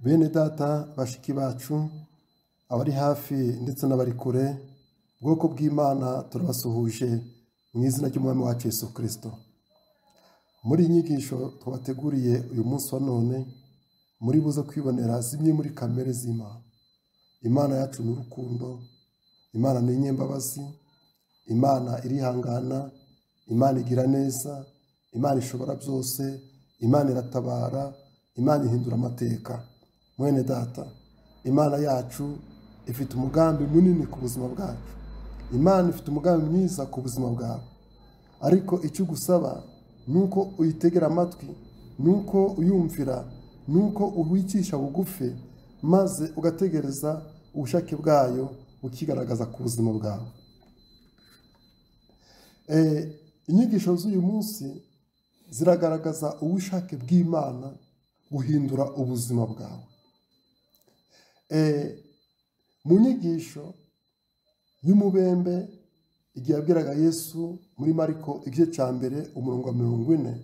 Bene data bashiki bacu abari hafi ndetse n'abari kure, bwoko bw'Imana turabasuhuje mu izina ry'Umwami wacu Yesu Kristo. Muri inyigisho twabateguriye uyu munsi wa none, muri buze kwibonera zimwe muri kamere z'Imana. Imana yacu ni urukundo, Imana ni inyembabazi, Imana irihangana, Imana igira neza, Imana ishobora byose, Imana iratabara, Imana ihindura amateka. Mwene data, Imana yacu ifite umugambi munini ku buzima bwacu. Imana ifite umugambi mwiza ku buzima bwawe. Ariko icyo gusaba nuko uyitegera amatwi, nuko uyumvira, nuko uwicisha bugufi, maze ugategereza ubushake bwayo bukigaragaza ku buzima bwawe. Inyigisho z'uyu munsi ziragaragaza ubushake bw'Imana guhindura ubuzima bwawe. Mu nyigisho y'umubembe igihe yabwiraga Yesu muri Mariko igice cya mbere umurongo wa 40,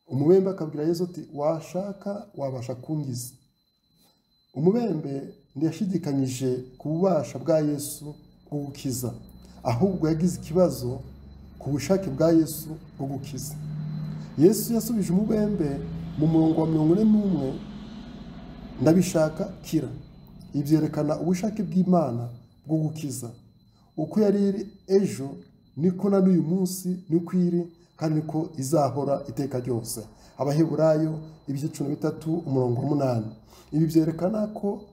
umubembe akabwira Yesu ati washaka wabasha kungiza. Umubembe ntiyashidikanyije ku bubasha bwa Yesu bwo gukiza, ahubwo yagize ikibazo ku bushake bwa Yesu bwo gukiza. Yesu yasubije umubembe mu murongo wa 41, ndabishaka kira. Ibyerekana ubushake bw'Imana bwo gukiza. Uko yari iri ejo niko na n'uyu munsi niko iri, kandi niko izahora iteka ryose. Abaheburayo ibice 13 umurongo wa 8. Ibi byerekana ko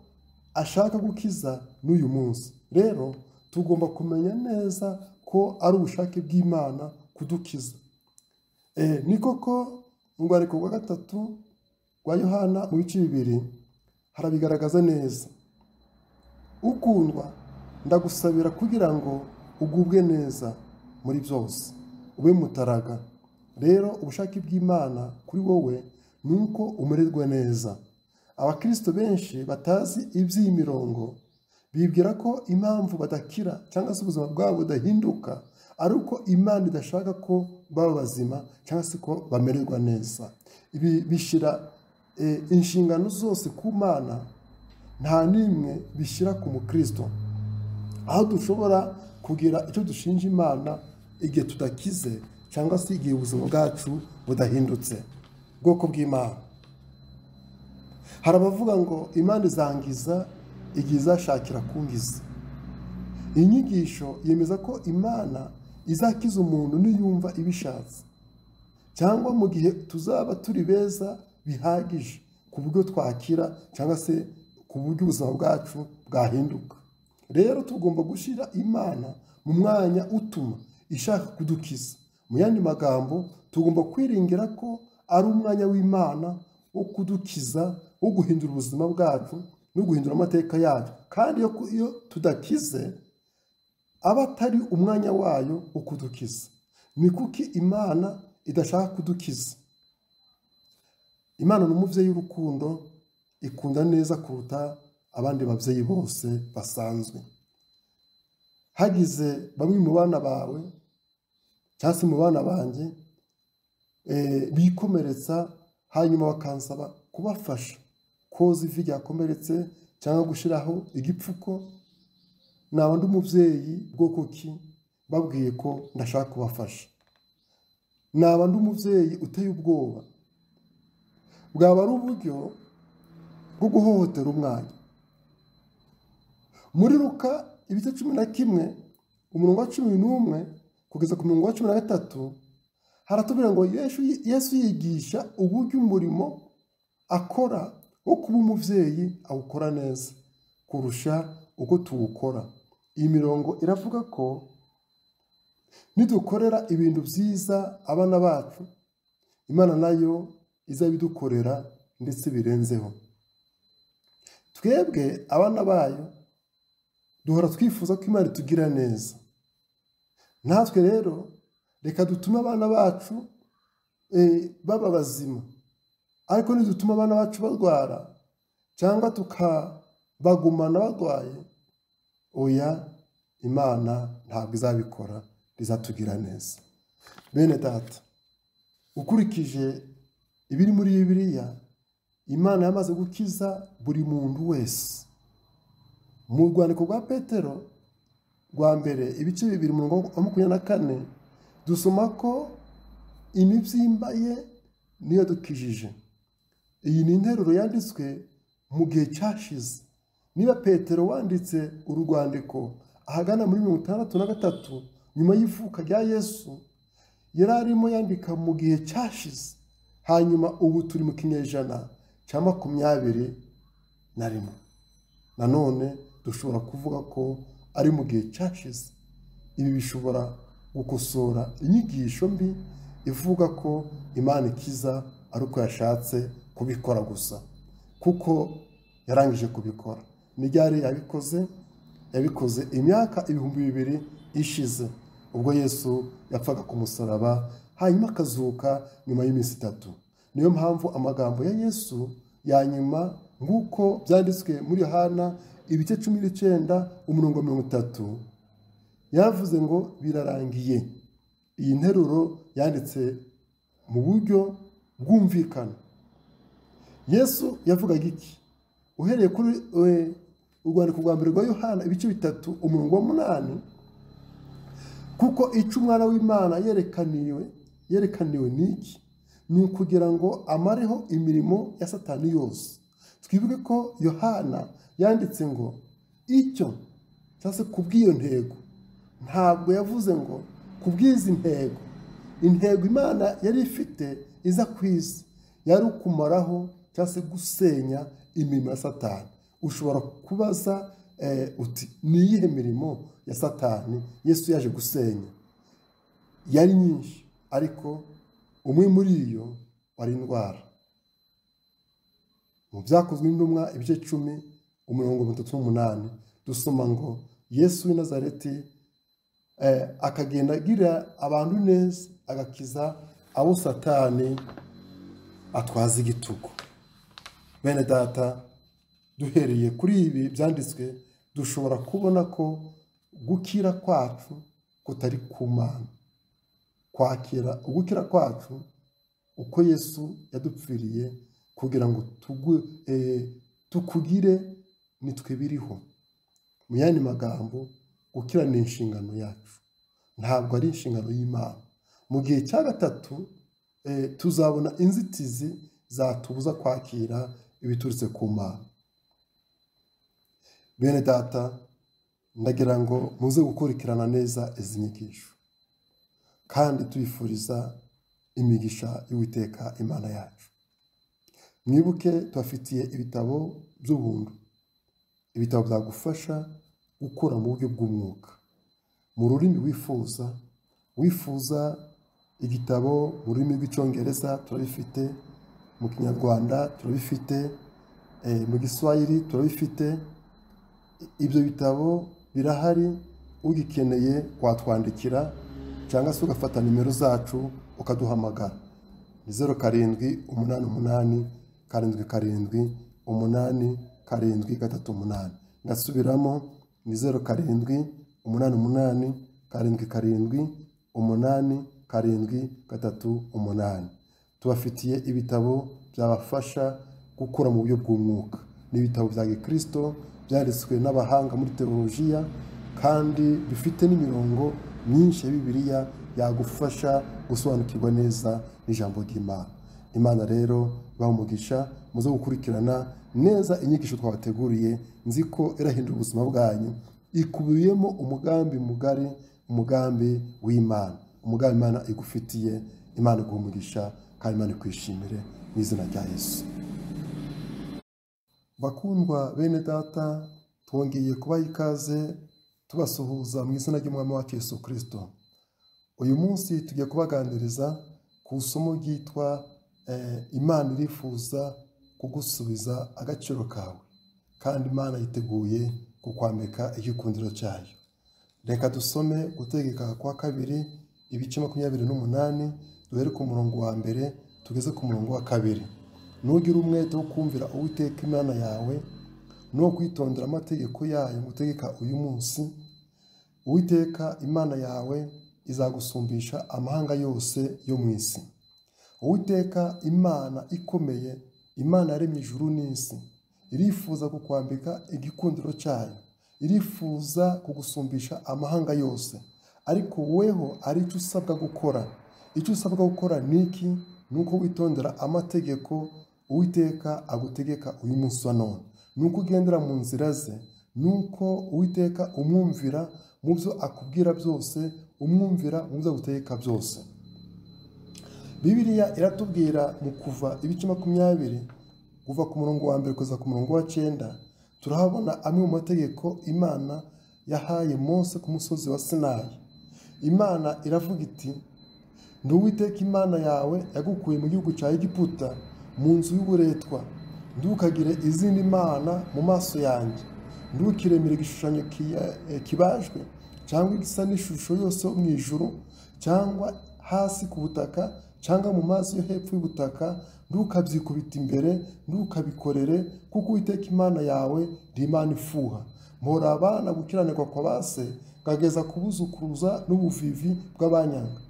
ashaka gukiza n'uyu munsi. Rero tugomba kumenya neza ko ari ubushake bw'Imana kudukiza. Ni koko mu rwandiko rwa 3 rwa Yohana mu bice 2 harabigaragaza neza. Ukundwa, ndagusabira kugira ngo ugubwe neza muri byose, ube mutaraga. Rero ubushake bw'Imana kuri wowe nuko umererwa neza. Abakristo benshi batazi iby'iyi mirongo bibwira ko impamvu badakira cyangwa se ubuzima bwabo budahinduka ari uko Imana idashaka ko baba bazima cyangwa se ko bamererwa neza. Ibi bishira inshingano zose ku Mana, nta nimwe bishyira ku mukristo, aho dushobora kugira icyo dushinja Imana igihe tudakize cyangwa se igihe ubuzima bwacu budahindutse. Bwoko bw'Imana, hari abavuga ngo Imana izangiza igihe izashakira kungiza. Iyi nyigisho yemeza ko Imana izakiza umuntu niyumva ibishatse, cyangwa mu gihe tuzaba turi beza bihagije ku buryo twakira cyangwa se ku buryo ubuzima bwacu bwahinduka. Rero tugomba gushyira Imana mu mwanya utuma ishaka kudukiza. Mu yandi magambo, tugomba kwiringira ko ari umwanya w'Imana wo kudukiza, wo guhindura ubuzima bwacu no guhindura amateka yacu. Kandi iyo tudakize aba atari umwanya wayo wo kudukiza. Ni kuki Imana idashaka kudukiza? Imana ni umubyeyi w'urukundo, ikunda neza kuruta abandi babyeyi bose basanzwe. Hagize bamwe mu bana bawe cyangwa se mu bana banjye bikomeretsa, hanyuma bakansaba kubafasha koza ivi ryakomeretse cyangwa gushyiraho igipfuko, naba ndi umubyeyi bwoko ki babwiye ko ndashaka kubafasha? Naba ndi umubyeyi uteye ubwoba? Bwaba ari uburyo bwo guhohotera umwana. Muri Luka ibice 11 umurongo wa 11 kugeza ku murongo wa 13 haratubwira ngo Yesu yigisha uburyo umurimo akora wo kuba umubyeyi awukora neza kurusha uko tuwukora. Iyi mirongo iravuga ko nidukorera ibintu byiza abana bacu, Imana nayo izabidukorera ndetse birenzeho. Twebwe abana bayo duhora twifuza ko Imana itugira neza. Natwe rero reka dutume abana bacu baba bazima. Ariko nidutuma abana bacu barwara cyangwa tukabagumana barwaye, oya, Imana ntabwo izabikora, izatugira neza. Bene data, ukurikije ibiri muri Bibiliya, Imana yamaze gukiza buri muntu wese. Mu rwandiko rwa Petero rwa mbere ibice 2:24 dusoma ko imibyimba ye niyo dukijije. Iyi ni interuro yanditswe mu gihe cyashize. Niba Petero wanditse urwandiko ahagana muri 63 nyuma y'ivuka rya Yesu, yari arimo yandika mu gihe cyashize, hanyuma ubu turi mu kinyejana cya 21. Nanone dushobora kuvuga ko ari mu gihe cyashize. Ibi bishobora gukosora inyigisho mbi ivuga ko Imana ikiza ari uko yashatse kubikora gusa, kuko yarangije kubikora. Ni ryari yabikoze imyaka 2000 ishize, ubwo Yesu yapfaga ku musaraba hanyuma akazuka nyuma y'iminsi 3. Niyo mpamvu amagambo ya Yesu ya nyuma nguko byanditswe muri Yohana ibice 19:30 yavuze ngo birarangiye. Iyi nteruro yanditse mu buryo bwumvikana. Yesu yavugaga iki? Uhereye kuri urwandiko rwa mbere rwa Yohana ibice 3:8, kuko icyo umwana w'Imana yerekaniwe niki? Ni ukugira ngo amareho imirimo ya Satani yose. Twibuke ko Yohana yanditse ngo icyo cyase kubw'iyo ntego. Ntabwo yavuze ngo kubw'izi ntego. Intego Imana yari ifite iza kwisi yari ukumaraho cyase gusenya imirimo ya Satani. Ushobora kubaza uti ni iyihe mirimo ya Satani Yesu yaje gusenya? Yari nyinshi, ariko umwe muri iyo wari indwara. Mu Byakozwe n'Intumwa ibice 10:38 dusoma ngo Yesu w'i Nazareti akagenda agira abantu neza, agakiza abo Satani atwaza igitugu. Bene data, duhereye kuri ibi byanditswe dushobora kubona ko gukira kwacu kutari ku Mana. Ugukira kwacu uko Yesu yadupfiriye kugira ngo tukugire nitwe biriho. Mu yandi magambo, gukira ni inshingano yacu, ntabwo ari inshingano y'Imana. Mu gihe cya gatatu tuzabona inzitizi zatubuza kwakira ibiturutse ku Mana. Bene data, ndagira ngo muze gukurikirana neza izi nyigisho, kandi tuyifuriza imigisha y'Uwiteka Imana yacu. Mwibuke tubafitiye ibitabo by'ubuntu, ibitabo byagufasha gukura mu buryo bw'umwuka mu rurimi wifuza igitabo mu rurimi rw'Icyongereza turabifite, mu Kinyarwanda turabifite, mu Giswahili turabifite. Ibyo bitabo birahari. Ugikeneye watwandikira cyangwa se ugafata nimero zacu ukaduhamagara. Ni 0787878738. Ngasubiramo, ni 0787878738. Tubafitiye ibitabo byabafasha gukura mu buryo bw'umwuka. Ni ibitabo bya Gikristo byanditswe n'abahanga muri teolojiya, kandi bifite n'imirongo myinshi ya Bibiliya yagufasha gusobanukirwa neza n'ijambo ry'Imana. Imana rero bamugisha muze gukurikirana neza inyigisho twabateguriye. Nzi ko irahindura ubuzima bwanyu, ikubiyemo umugambi mugari, umugambi w'Imana, umugambi Imana igufitiye. Imana iguha kandi Imana ikwishimire mu izina rya Yesu. Bakundwa bene data, twongeye kubaha ikaze tubasuhuza mu izina ry'Umwami wacu Yesu Kristo. Uyu munsi tugiye kubaganiriza ku isomo ryitwa Imana irifuza kugusubiza agaciro kawe, kandi Imana yiteguye kukwambika igikundiro cyayo. Reka dusome Gutegeka kwa 2 ibice 28, duhere ku murongo wa mbere tugeze ku murongo wa 2. Nugira umwete wo kumvira Uwiteka Imana yawe no kwitondera amategeko yayo ngutegeka uyu munsi, Uwiteka Imana yawe izagusumbisha amahanga yose yo mu isi. Uwiteka Imana ikomeye Imana yaremye ijuru n'isi, irifuza kukwambika igikundiro cyayo, irifuza kugusumbisha amahanga yose, ariko weho ari icyo usabwa gukora. Icyo usabwa gukora ni iki? Ni uko witondera amategeko Uwiteka agutegeka uyu munsi wa none, ni uko ugendera mu nzira ze, ni uko Uwiteka umwumvira mu byo akubwira byose, umwumvira mu byo agutegeka byose. Bibiliya iratubwira mu Kuva ibice 20 kuva ku murongo wa 1 kugeza ku murongo wa 9, turahabona amwe mu mategeko Imana yahaye Mose ku musozi wa Sinayi. Imana iravuga iti, ndi Uwiteka Imana yawe yagukuye mu gihugu cya Egiputa, mu nzu y'uburetwa. Ntukagire izindi mana mu maso yanjye, ntukiremere igishushanyo kibajwe cyangwa igisa n'ishusho yose yo mu ijuru cyangwa hasi ku butaka cyangwa mu mazi yo hepfo y'ubutaka. Ntukabyikubita imbere, ntukabikorere, kuko Uwiteka Imana yawe ndi Imana ifuha. Mpora abana gukiranirwa kwa base, ngageza kubuzukuruza n'ubuvivi bw'abanyanga.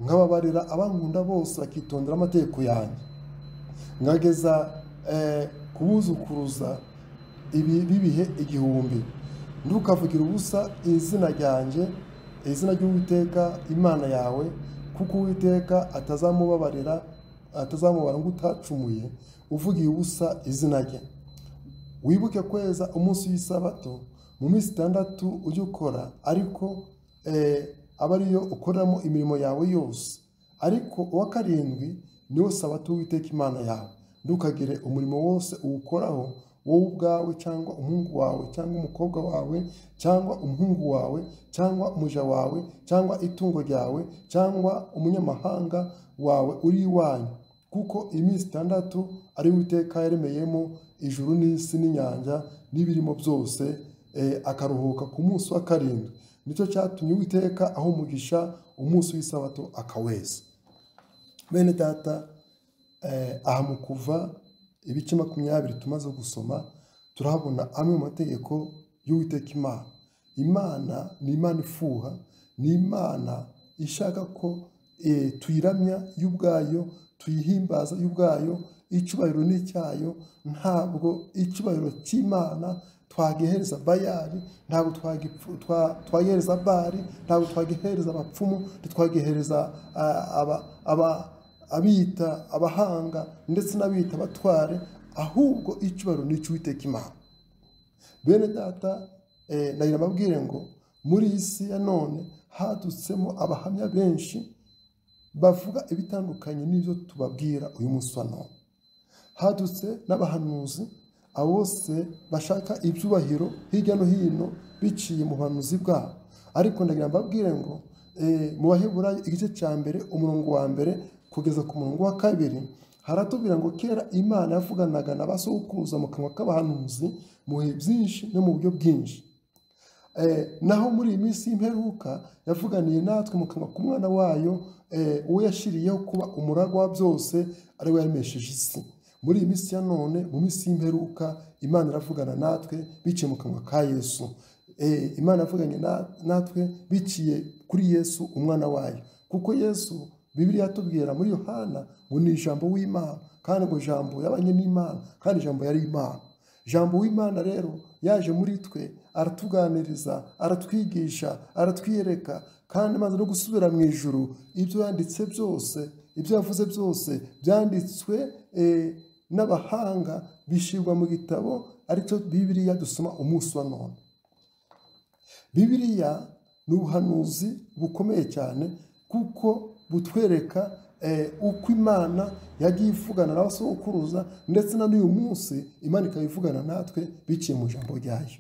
Nkababarira abankunda bose bakitondera amategeko yanjye, ngageza kubuzukuruza bibihe 1000. Ntukavugira ubusa izina ryanjye, izina ry'Uwiteka Imana yawe, kuko Uwiteka atazamubara ngo utacumuye uvugiye ubusa izina rye. Wibuke kweza umunsi w'isabato, mu minsi 6 ujye ukora, ariko aba ariyo ukoreramo imirimo yawe yose, ariko uwa 7 niwo sabato Uwiteka Imana yawe. Ntukagire umurimo wose uwukoraho, wowe ubwawe cyangwa umuhungu wawe cyangwa umukobwa wawe cyangwa umuhungu wawe cyangwa umuja wawe cyangwa itungo ryawe cyangwa umunyamahanga wawe uri iwanyu, kuko iminsi 6 ari Uwiteka yaremeyemo ijuru n'isi n'inyanja n'ibirimo byose, akaruhuka ku munsi wa 7. Nicyo cyatumye Uwiteka aho umugisha umunsi w'isabato akaweza. Bene data, aha mu Kuva ibice 20 tumaze gusoma, turahabona amwe mu mategeko y'Uwiteka Imana. Imana ni Imana ifuha, ni Imana ishaka ko tuyiramya y'ubwayo, tuyihimbaza y'ubwayo. Icyubahiro ni icyayo, ntabwo icyubahiro cy'Imana twagihereza Bayali, ntabwo twagihereza Bali, ntabwo twagihereza abapfumu, twagihereza abita abahanga ndetse n'abita abatware, ahubwo icyubahiro ni icy'Uwiteka Imana. Bene data, nagira mbabwire ngo muri iyi si ya none hadutsemo abahamya benshi bavuga ibitandukanye n'ibyo tubabwira uyu munsi wa none. Hadutse n'abahanuzi, abo bose bashaka ibyubahiro hirya no hino biciye mu buhanuzi bwabo. Ariko ndagira mbabwire ngo mu Baheburayo igice cya 1 umurongo wa 1 kugeza ku murongo wa 2 haratubwira ngo kera Imana yavuganaga n'abasokuruza mu kanwa k'abahanuzi mu bihe byinshi no mu buryo bwinshi. Naho muri iyi minsi y'imperuka yavuganiye natwe mu kanwa k'umwana wayo, uwo yashiriyeho kuba umuragwa wa byose, ari we yaremesheje isi. Muri iyi minsi ya none, mu minsi y'imperuka, Imana iravugana natwe biciye mu kanwa ka Yesu. Imana yavuganye natwe biciye kuri Yesu umwana wayo, kuko Yesu Bibiliya yatubwira muri Yohana ngo ni ijambo w'Imana, kandi ngo ijambo yabanye n'Imana, kandi ijambo yari Imana. Ijambo w'Imana rero yaje muri twe, aratuganiriza, aratwigisha, aratwiyereka, kandi maze no gusubira mu ijuru. Ibyo yanditse byose, ibyo yavuze byose byanditswe n'abahanga, bishirwa mu gitabo aricyo Bibiliya dusoma umunsi wa none. Bibiliya ni ubuhanuzi bukomeye cyane, kuko butwereka uko Imana yagiye ivugana n'abasokuruza, ndetse na n'uyu munsi Imana ikayivugana natwe biciye mu ijambo ryayo.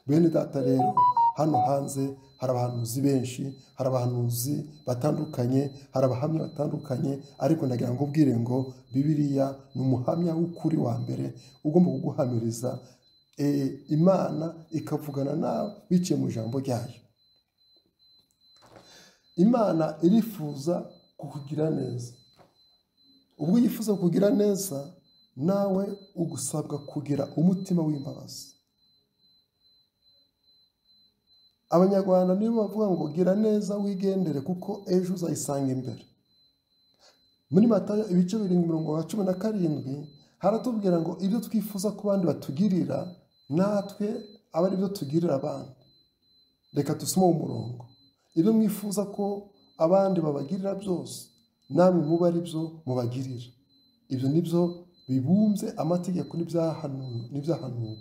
Bene data rero, hano hanze hari abahanuzi benshi, hari abahanuzi batandukanye, hari abahamya batandukanye, ariko ndagira ngo ubwire ngo Bibiliya ni umuhamya w'ukuri wa mbere ugomba kuguhamiriza. Imana ikavugana nawe biciye mu ijambo ryayo. Imana irifuza kukugira neza. Ubwo yifuza kukugira neza, nawe ugusabwa kugira umutima w'imbabazi. Abanyarwanda nibo bavuga ngo gira neza wigendere, kuko ejo uzayisanga imbere. Muri Matayo ibice 7:17 haratubwira ngo ibyo twifuza ko abandi batugirira natwe aba ari byo tugirira abandi. Reka dusome umurongo. Ibyo mwifuza ko abandi babagirira byose namwe muba ari byo mubagirira. Ibyo nibyo bibumbye amategeko n'ibyahanuwe.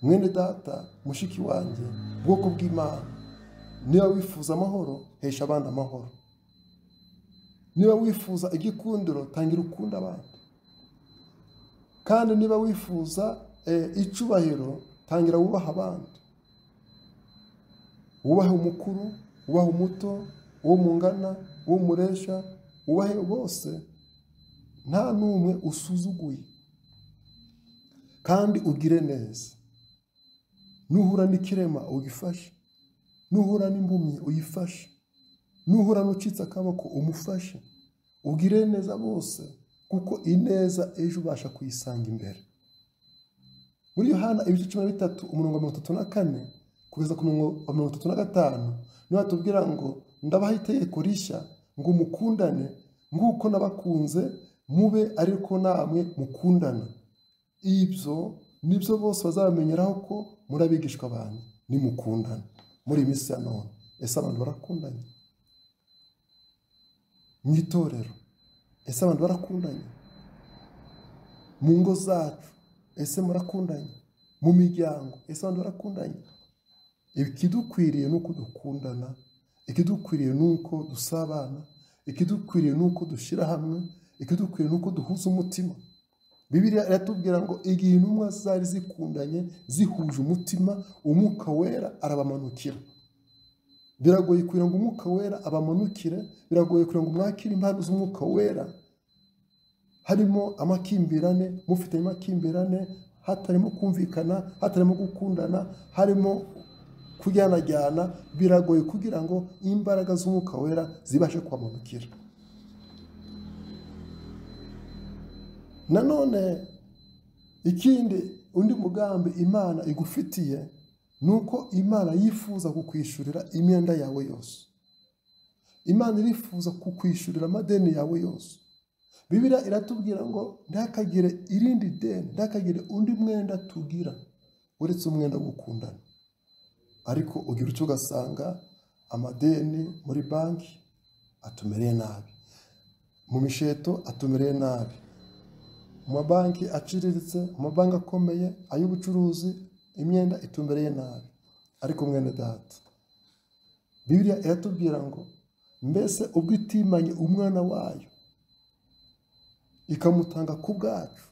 Mwene data, mushiki wanjye, bwoko bw'Imana, niba wifuza amahoro, hesha abandi amahoro. Niba wifuza igikundiro, tangira ukunda abandi. Kandi niba wifuza icubahiro, tangira wubaha abandi. Wubahe umukuru, wubahe umuto, uwo mungana, uwo muresha, wubahe bose, nta n'umwe usuzuguye. Kandi ugire neza. Nuhura n'ikirema ugifashe, nuhura n'impumyi uyifashe, nuhura n'ucitse akaboko umufashe. Ugire neza bose, kuko ineza ejo ubasha kuyisanga imbere. Muri Yohana ibice 13 umurongo 34 kugeza ku murongo 35 niho atubwira ngo ndabaha itegeko rishya ngo mukundane nguko nabakunze mube ariko namwe mukundana. Ibyo nibyo bose bazamenyeraho ko muri abigishwa banyu nimukundana. Muri iyi minsi ya none ese abantu barakundanye? Mu itorero ese abantu barakundanye? Mu ngo zacu ese murakundanye? Mu miryango ese abantu barakundanye? Ikidukwiriye nuko dukundana, ikidukwiriye nuko dusabana, ikidukwiriye nuko dushira hamwe, ikidukwiriye nuko duhuza umutima. Bibiliya iratubwira ngo igihe intumwa zari zikundanye zihuje umutima, umwuka wera arabamanukira. Biragoye kugira ngo umwuka wera abamanukire, biragoye kugira ngo mwakire impano z'umwuka wera harimo amakimbirane, mufite amakimbirane, hatarimo kumvikana, hatarimo gukundana, harimo kujyanajyana. Biragoye kugira ngo imbaraga z'umwuka wera zibashe kwamanukira. Nanone ikindi undi mugambi Imana igufitiye nuko Imana yifuza kukwishurira imyenda yawe yose. Imana irifuza kukwishurira amadeni yawe yose. Bibiliya iratubwira ngo ndakagire irindi deni, ndakagire undi mwenda tugira uretse umwenda wo gukundana. Ariko ugira icyo ugasanga amadeni muri banki atumereye nabi, mu misheto atumereye nabi, mu mabanki aciriritse, mu mabanki akomeye, ay'ubucuruzi, imyenda itumbereye nabi. Ariko mwene data, Bibiliya iratubwira ngo mbese ubwo itimanye umwana wayo ikamutanga ku bwacu,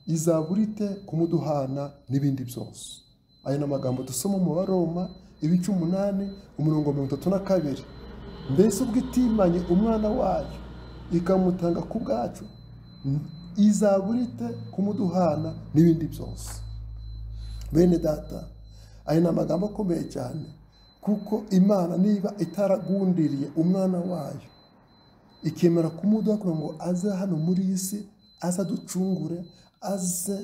izaburite kumuduhana n'ibindi byose. Aya ni amagambo dusoma mu Baroma ibice 8 umurongo 32. Mbese ubwo itimanye umwana wayo ikamutanga ku bwacu, izaburite kumuduhana n'ibindi byose. Bene data, aya ni amagambo akomeye cyane, kuko Imana niba itaragundiriye umwana wayo ikemera kumuduha kugira ngo aze hano muri iyi si, aze aducungure, aze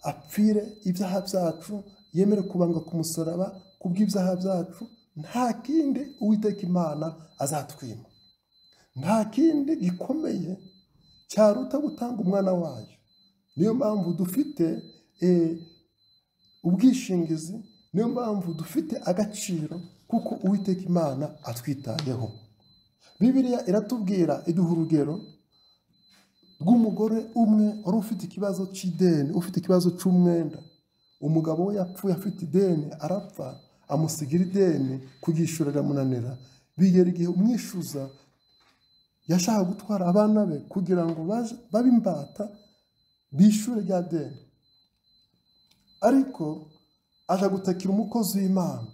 apfire ibyaha byacu, yemere kubambwa ku musaraba kubw'ibyaha byacu, nta kindi Uwiteka Imana azatwima. Nta kindi gikomeye cyaruta gutanga umwana wayo. Niyo mpamvu dufite ubwishingizi, niyo mpamvu dufite agaciro, kuko Uwiteka Imana atwitayeho. Bibiliya iratubwira, iduha urugero rw'umugore umwe wari ufite ikibazo cy'ideni, ufite ikibazo cy'umwenda. Umugabo we yapfuye afite ideni, arapfa, amusigira ideni, kugishura riramunanira. Bigera igihe umwishyuza yashaka gutwara abana be kugira ngo babe imbata bishure rya deni. Ariko aja gutakira umukozi w'Imana,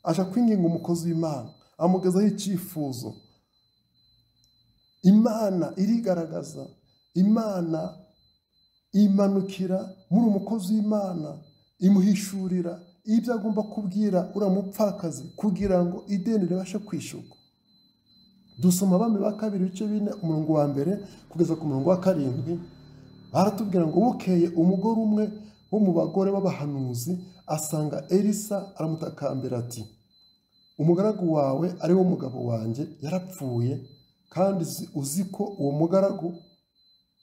aja kwinginga umukozi w'Imana, amugezaho icyifuzo. Imana irigaragaza, Imana imanukira muri umukozi w'Imana, imuhishurira ibyo agomba kubwira uramupfakazi kugira ngo ideni ribashe kwishyurwa. Dusoma Abami ba 2 ibice 4 umurongo wa 1 kugeza ku murongo wa 7. Baratubwira ngo bukeye umugore umwe wo mu bagore b'abahanuzi asanga Elisa, aramutakambira ati, umugaragu wawe ari wo mugabo wanjye yarapfuye, kandi uzi ko uwo mugaragu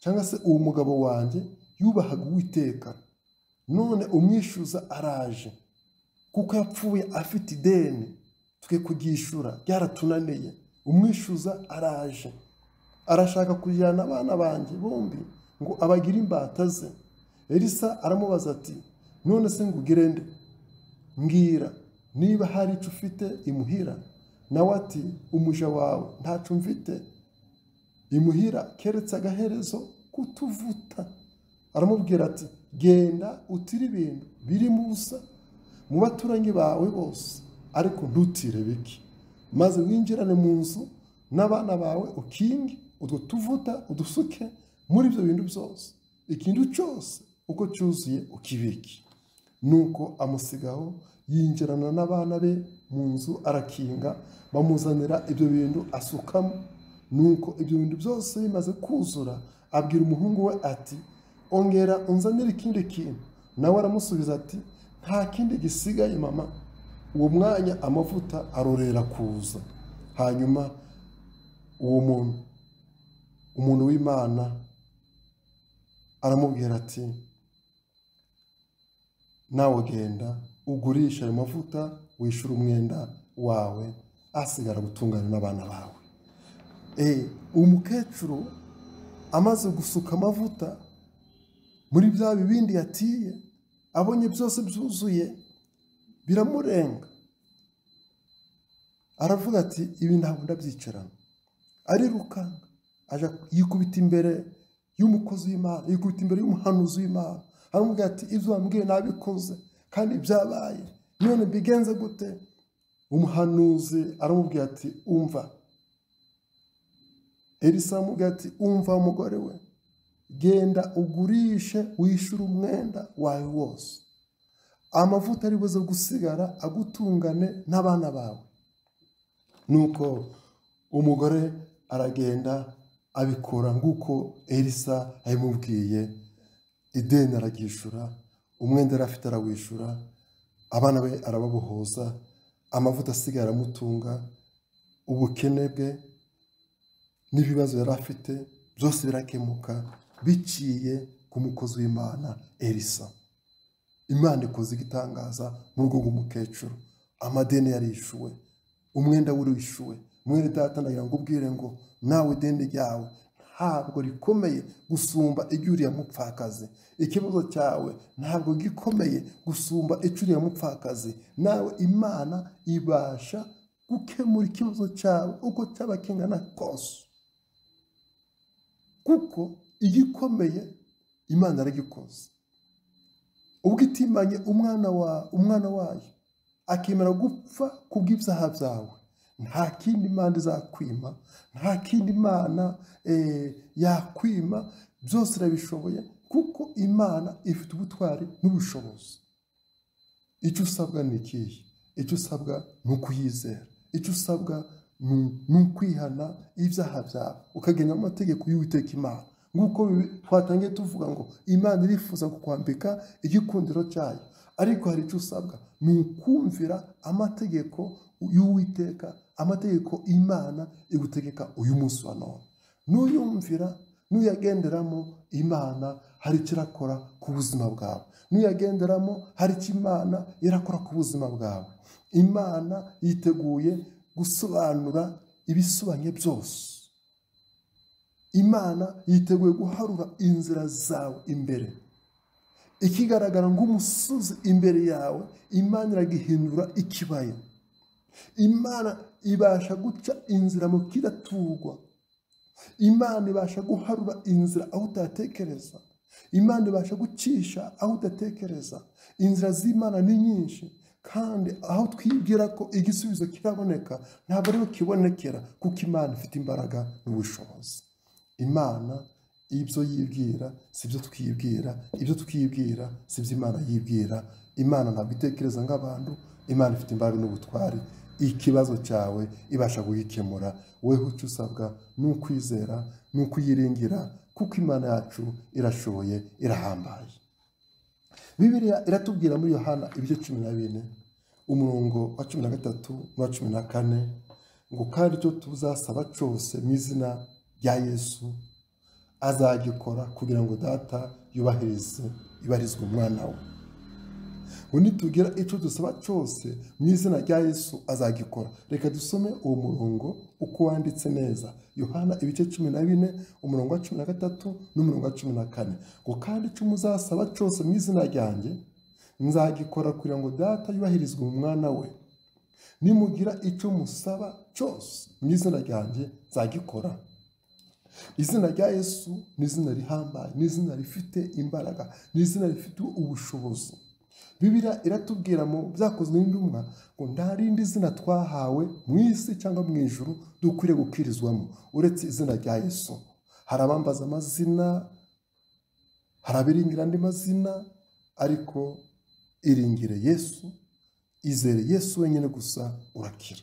cyangwa se uwo mugabo wanjye yubahaga Uwiteka, none umwishyuza araje kuko yapfuye afite ideni, twe kuryishura ryaratunaniye. Umwishyuza araje, arashaka kujyana abana banjye bombi ngo abagire imbata ze. Elisa aramubaza ati, none se ngugire nde? Mbwira niba hari icyo ufite imuhira. Nawe ati, umuja wawe ntacyo mfite imuhira keretse agaherezo kutuvuta. Aramubwira ati, genda utire ibintu birimo ubusa mu baturanyi bawe bose, ariko ntutire bike, maze winjirane mu nzu n'abana bawe ukinge utwo tuvuta udusuke muri ibyo bintu byose, ikintu cyose uko cyuzuye ukibike. Nuko amusigaho, yinjirana n'abana be mu nzu arakinga, bamuzanira ibyo bintu asukamo. Nuko ibyo bintu byose bimaze kuzura, abwira umuhungu we ati, ongera unzanire ikindi kintu. Nawe aramusubiza ati, nta kindi gisigaye mama. Uwo mwanya amavuta arorera kuza. Hanyuma uwo umuntu w'Imana aramubwira ati, nawe genda ugurisha ayo mavuta wishyura umwenda wawe, asigara gutungana n'abana bawe. Umukecuru amaze gusuka amavuta muri bya bibindi yatiye, abonye byose byuzuye biramurenga, aravuga ati, ibi ntabwo ndabyicarana. Arirukanka aja yikubita imbere y'umukozi w'Imana, yikubita imbere y'umuhanuzi w'Imana. Aramubwira ati, ibyo wambwiye nabikoze kandi byabaye, none mbigenze gute? Umuhanuzi aramubwira ati, umva. Elisa aramubwira ati, umva umugore we, genda ugurishe wishyure umwenda wawe wose, amavuta ari buze gusigara agutungane n'abana bawe. Nuko umugore aragenda abikora nguko Elisa yamubwiye, ideni araryishura, umwenda yari afite arawishyura, abana be arababohoza, amavuta asigara amutunga, ubukene bwe n'ibibazo yari afite byose birakemuka biciye ku mukozi w'Imana Elisa. Imana ikoze igitangaza mu rugo rw'umukecuru. Amadeni yarishuwe, umwenda wurishuwe. Mwene data ndagira ngo ubwire ngo nawe ideni ryawe ntabwo rikomeye gusumba iry'uriya mupfakazi. Ikibazo cyawe ntabwo gikomeye gusumba icy'uriya mupfakazi. Nawe Imana ibasha gukemura ikibazo cyawe uko cyaba kingana kose, kuko igikomeye Imana aragikoze. Ubwo itimanye umwana wayo akemera gupfa kubw'ibyaha byawe, nta kindi Imana izakwima, nta kindi Imana yakwima. Byose irabishoboye kuko Imana ifite ubutwari n'ubushobozi. Icyo usabwa ni ikihe? Icyo usabwa ni ukuyizera. Icyo usabwa ni ukwihana ibyaha byawe, ukagena amategeko y'Uwiteka Imana. Nk'uko twatangiye tuvuga ngo Imana irifuza kukwambika igikundiro cyayo, ariko hari icyo usabwa, ni ukumvira amategeko y'Uwiteka, amategeko Imana igutegeka uyu munsi wa none. Nuyumvira, nuyagenderamo, Imana hari icyo irakora ku buzima bwawe. Nuyagenderamo, hari icyo Imana irakora ku buzima bwawe. Imana yiteguye gusobanura ibisobanye byose. Imana yiteguye guharura inzira zawe imbere. Ikigaragara nk'umusozi imbere yawe, Imana iragihindura ikibaya. Imana ibasha guca inzira mu kidaturwa. Imana ibasha guharura inzira aho utatekereza. Imana ibasha gucisha aho udatekereza. Inzira z'Imana ni nyinshi, kandi aho twibwira ko igisubizo kiraboneka ntabwo ariho kibonekera, kuko Imana ifite imbaraga n'ubushobozi. Imana ibyo yibwira si byo twibwira, ibyo twibwira si byo Imana yibwira. Imana ntabwo itekereza nk'abantu. Imana ifite imbaraga n'ubutwari. Ikibazo cyawe ibasha kugikemura. Weho icyo usabwa ni ukwizera, ni ukuyiringira, kuko Imana yacu irashoboye, irahambaye. Bibiliya iratubwira muri Yohana ibice 14 umurongo wa 13 n'uwa 14 ngo, kandi icyo tuzasaba cyose mu izina rya Yesu azagikora kugira ngo data yubahirizwe umwana we. ngo nitugira icyo dusaba cyose mu izina rya Yesu azagikora. Reka dusome uwo murongo uko wanditse neza. Yohana ibice 14 umurongo wa 13 n'umurongo wa 14. ngo kandi icyo muzasaba cyose mu izina ryanjye nzagikora kugira ngo data yubahirizwe mu mwana we. Nimugira icyo musaba cyose mu izina ryanjye nzagikora. Izina rya Yesu ni izina rihambaye, ni izina rifite imbaraga, ni izina rifite ubushobozi. Bibiliya iratubwira mu byakozwe n'intumwa ngo nta rindi zina twahawe mu isi cyangwa mu ijuru dukwiriye gukirizwamo uretse izina rya Yesu. Hari abambaza amazina, hari abiringira andi mazina, ariko iringire Yesu, izere Yesu wenyine gusa urakira.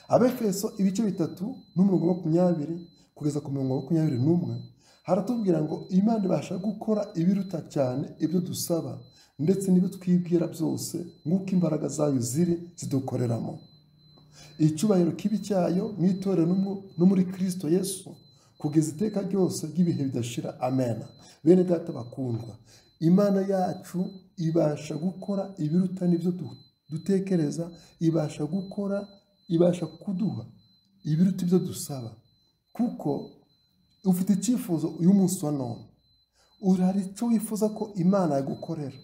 Abefeso ibice 3 n'umurongo wa 20 kugeza ku murongo wa 21 haratubwira ngo Imana ibasha gukora ibiruta cyane ibyo dusaba ndetse n'ibyo twibwira byose nk'uko imbaraga zayo zidukoreramo. Icyubahiro kibi cyayo mu itorero no muri Kristo Yesu kugeza iteka ryose ry'ibihe bidashira. Amen. Bene data bakundwa, Imana yacu ibasha gukora ibiruta n'ibyo dutekereza, ibasha kuduha ibiruta ibyo dusaba, kuko ufite icyifuzo uyu munsi wa none, urari icyo wifuza ko Imana yagukorera,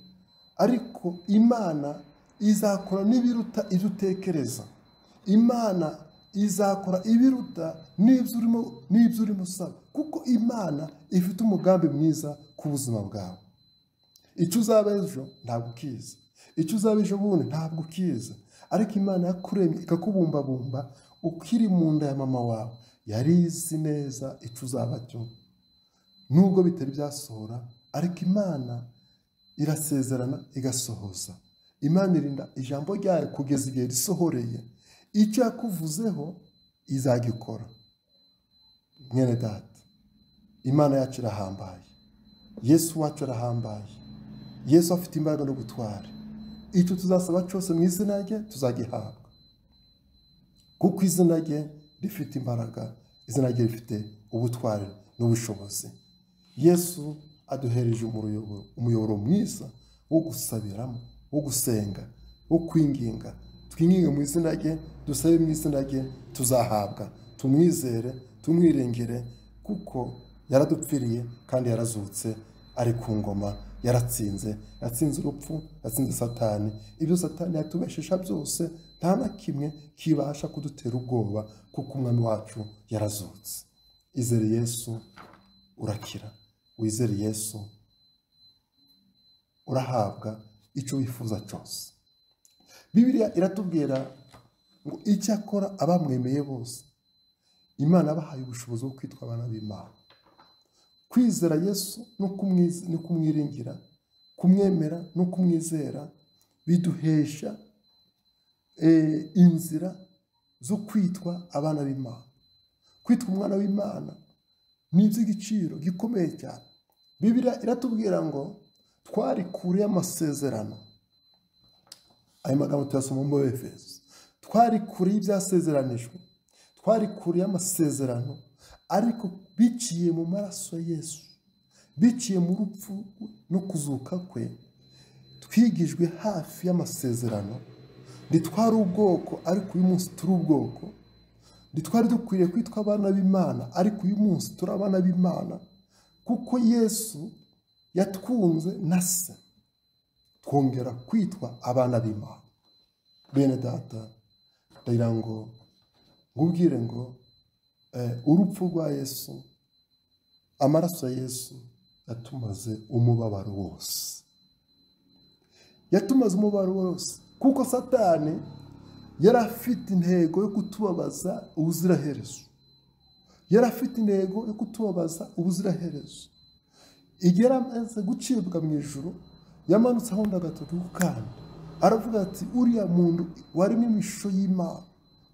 ariko Imana izakora n'ibiruta ibyo utekereza. Imana izakora ibiruta n'ibyo urimo usaba, kuko Imana ifite umugambi mwiza ku buzima bwawe. Icyo uzaba ejo ntabwo ukizi, icyo uzaba ejo bundi ntabwo ukizi, ariko Imana yakuremye ikakubumbabumba ukiri mu nda ya mama wawe, yari izi neza icyo uzaba cyo, nubwo bitari byasohora, ariko Imana irasezerana igasohoza. Imana irinda ijambo ryayo kugeza igihe risohoreye. Icyo yakuvuzeho izagikora. Mwene data, Imana yacu irahambaye, Yesu wacu arahambaye, Yesu afite imbaraga no gutwara. Icyo tuzasaba cyose mu izina rye tuzagihabwa, kuko izina rye rifite imbaraga, izina rye rifite ubutware n'ubushobozi. Yesu aduhereje umuyoboro mwiza wo gusabiramo, wo gusenga, wo kwinginga. Twinginge mu izina rye, dusabe mu izina rye, tuzahabwa. Tumwizere, tumwiringire, kuko yaradupfiriye kandi yarazutse, ari ku ngoma, yaratsinze urupfu, yatsinze Satani. Ibyo Satani yatubeshisha byose nta na kimwe kibasha kudutera ubwoba, kuko umwami wacu yarazutse. Izere Yesu urakira, wizere Yesu urahabwa icyo wifuza cyose. Bibiliya iratubwira ngo icyo akora abamwemeye bose Imana bahaye ubushobozi bwo kwitwa abana b'Imana. Kwizera Yesu no kumwiringira, kumwemera no kumwizera biduhesha inzira zo kwitwa abana b'Imana. Kwitwa umwana w'Imana ni iby'igiciro gikomeye cyane. Bibiliya iratubwira ngo twari kure y'amasezerano. Ayo magambo tuyasoma mu Efeso. Twari kure y'ibyasezeranijwe, twari kure y'amasezerano, ariko biciye mu maraso Yesu, biciye mu rupfu no kuzuka kwe, twigijwe hafi y'amasezerano. Ntitwari ubwoko, ariko uyu munsi turi ubwoko. Ntitwari dukwiriye kwitwa abana b'Imana, ariko uyu munsi turi abana b'Imana, kuko Yesu yatwunze na se, twongera kwitwa abana b'Imana. Bene data, ndagira ngo ngubwire ngo urupfu rwa Yesu, amaraso ya Yesu yatumaze umubabaro wose. Yatumaze umubabaro wose, kuko Satani yari afite intego yo kutubabaza ubuziraherezo. Yari afite intego yo kutubabaza ubuziraherezo. Igihe amaze gucibwa mu ijuru, yamanutse aho ndagatoki kandi aravuga ati, uriya muntu warimo imishusho y'Imana,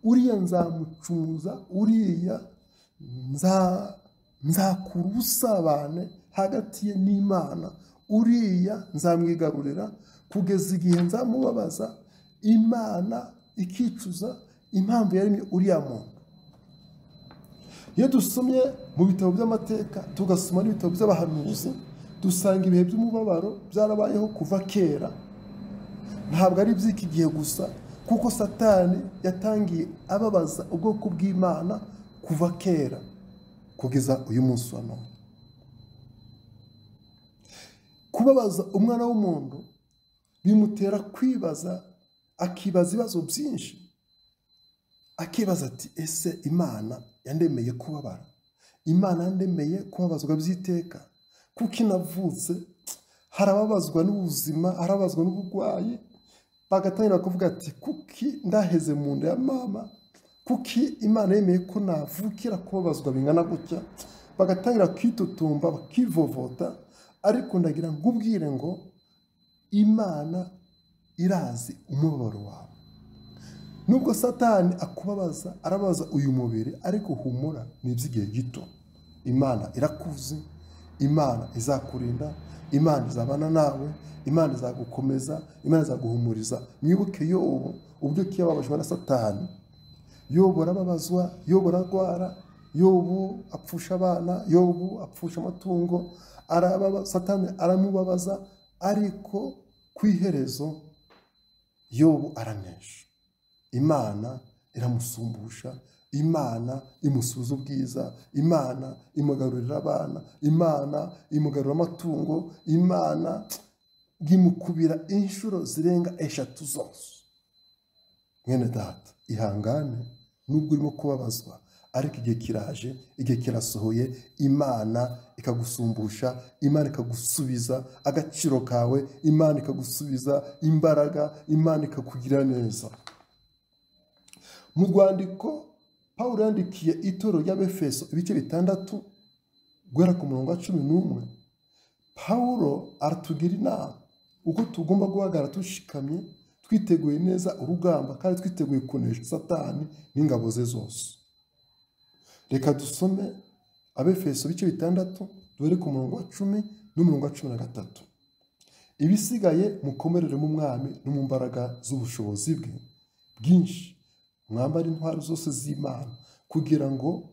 uriya nzamucumuza, uriya nzakura ubusabane hagati ye n'Imana, uriya nzamwigarurira kugeza igihe nzamubabaza, Imana ikicuza impamvu yaremye uriya muntu. iyo dusomye mu bitabo by'amateka tugasoma n'ibitabo by'abahanuzi dusanga ibihe by'umubabaro byarabayeho kuva kera, ntabwo ari iby'iki gihe gusa, kuko Satani yatangiye ababaza ubwoko bw'Imana kuva kera kugeza uyu munsi wa none. Kubabaza umwana w'umuntu bimutera kwibaza, akibaza ibibazo byinshi, akibaza ati ese Imana yandemeye kubabara, Imana yandemeye kubabazwa by'iteka, kuko inavutse harababazwa n'ubuzima, harababazwa n'uburwayi, bagatangira kuvuga ati kuki ndaheze mu nda ya mama, kuki Imana yemeye ko navukira kubabazwa bingana gutya, bagatangira kwitotomba bakivovota. Ariko ndagira ngubwire ngo Imana irazi umubabaro wawe. Nubwo Satani akubabaza, arabaza uyu mubiri, ariko humura ni iby'igihe gito. Imana irakuzi, Imana izakurinda, Imana izabana nawe, Imana izagukomeza, Imana izaguhumuriza. Mwibuke Yobu uburyo ki yababajwe na Satani. Yobu arababazwa, Yobu ararwara, Yobu apfusha abana, Yobu apfusha amatungo, Satani aramubabaza, ariko ku iherezo Yobu aranesha. Imana iramusumbusha, Imana imusubiza ubwiza, Imana imugarurira abana, Imana imugarurira amatungo, Imana imukubira inshuro zirenga 3 zose. Mwene data, ihangane nubwo urimo kubabazwa, ariko igihe kiraje, igihe kirasohoye, Imana ikagusumbusha, Imana ikagusubiza agaciro kawe, Imana ikagusubiza imbaraga, Imana ikakugira neza. Mu rwandiko Pawulo yandikiye itorero ry'Abefeso ibice 6 guhera ku murongo wa 11, Pawulo aratugira inama uko tugomba guhagarara tushikamye, twiteguye neza urugamba, kandi twiteguye kunesha Satani n'ingabo ze zose. Reka dusome Abefeso ibice 6 duhere ku murongo wa 10 n'umurongo wa 13. Ibisigaye mukomerere mu mwami no mu mbaraga z'ubushobozi bwe bwinshi, mwambara intwaro zose z'Imana, kugira ngo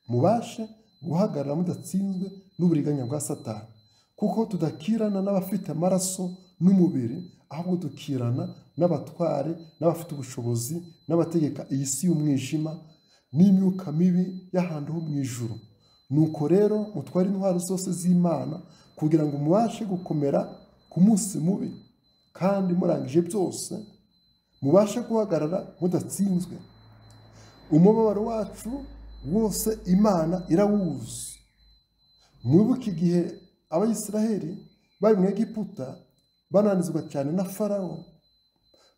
mubashe guhagarara mudatsinzwe n'uburiganya bwa Satani. Kuko tudakirana n'abafite amaraso n'umubiri, ahubwo dukirana n'abatware, n'abafite ubushobozi, n'abategeka iyi si y'umwijima, n'imyuka mibi y'ahantu ho mu ijuru. Nuko rero mutware intwaro zose z'Imana, kugira ngo mubashe gukomera ku munsi mubi, kandi murangije byose mubashe guhagarara mudatsinzwe. Umubabaro wacu wose Imana irawuzi. Mwibuke igihe Abayisiraheli bari mu Egiputa bananizwa cyane na Farawo,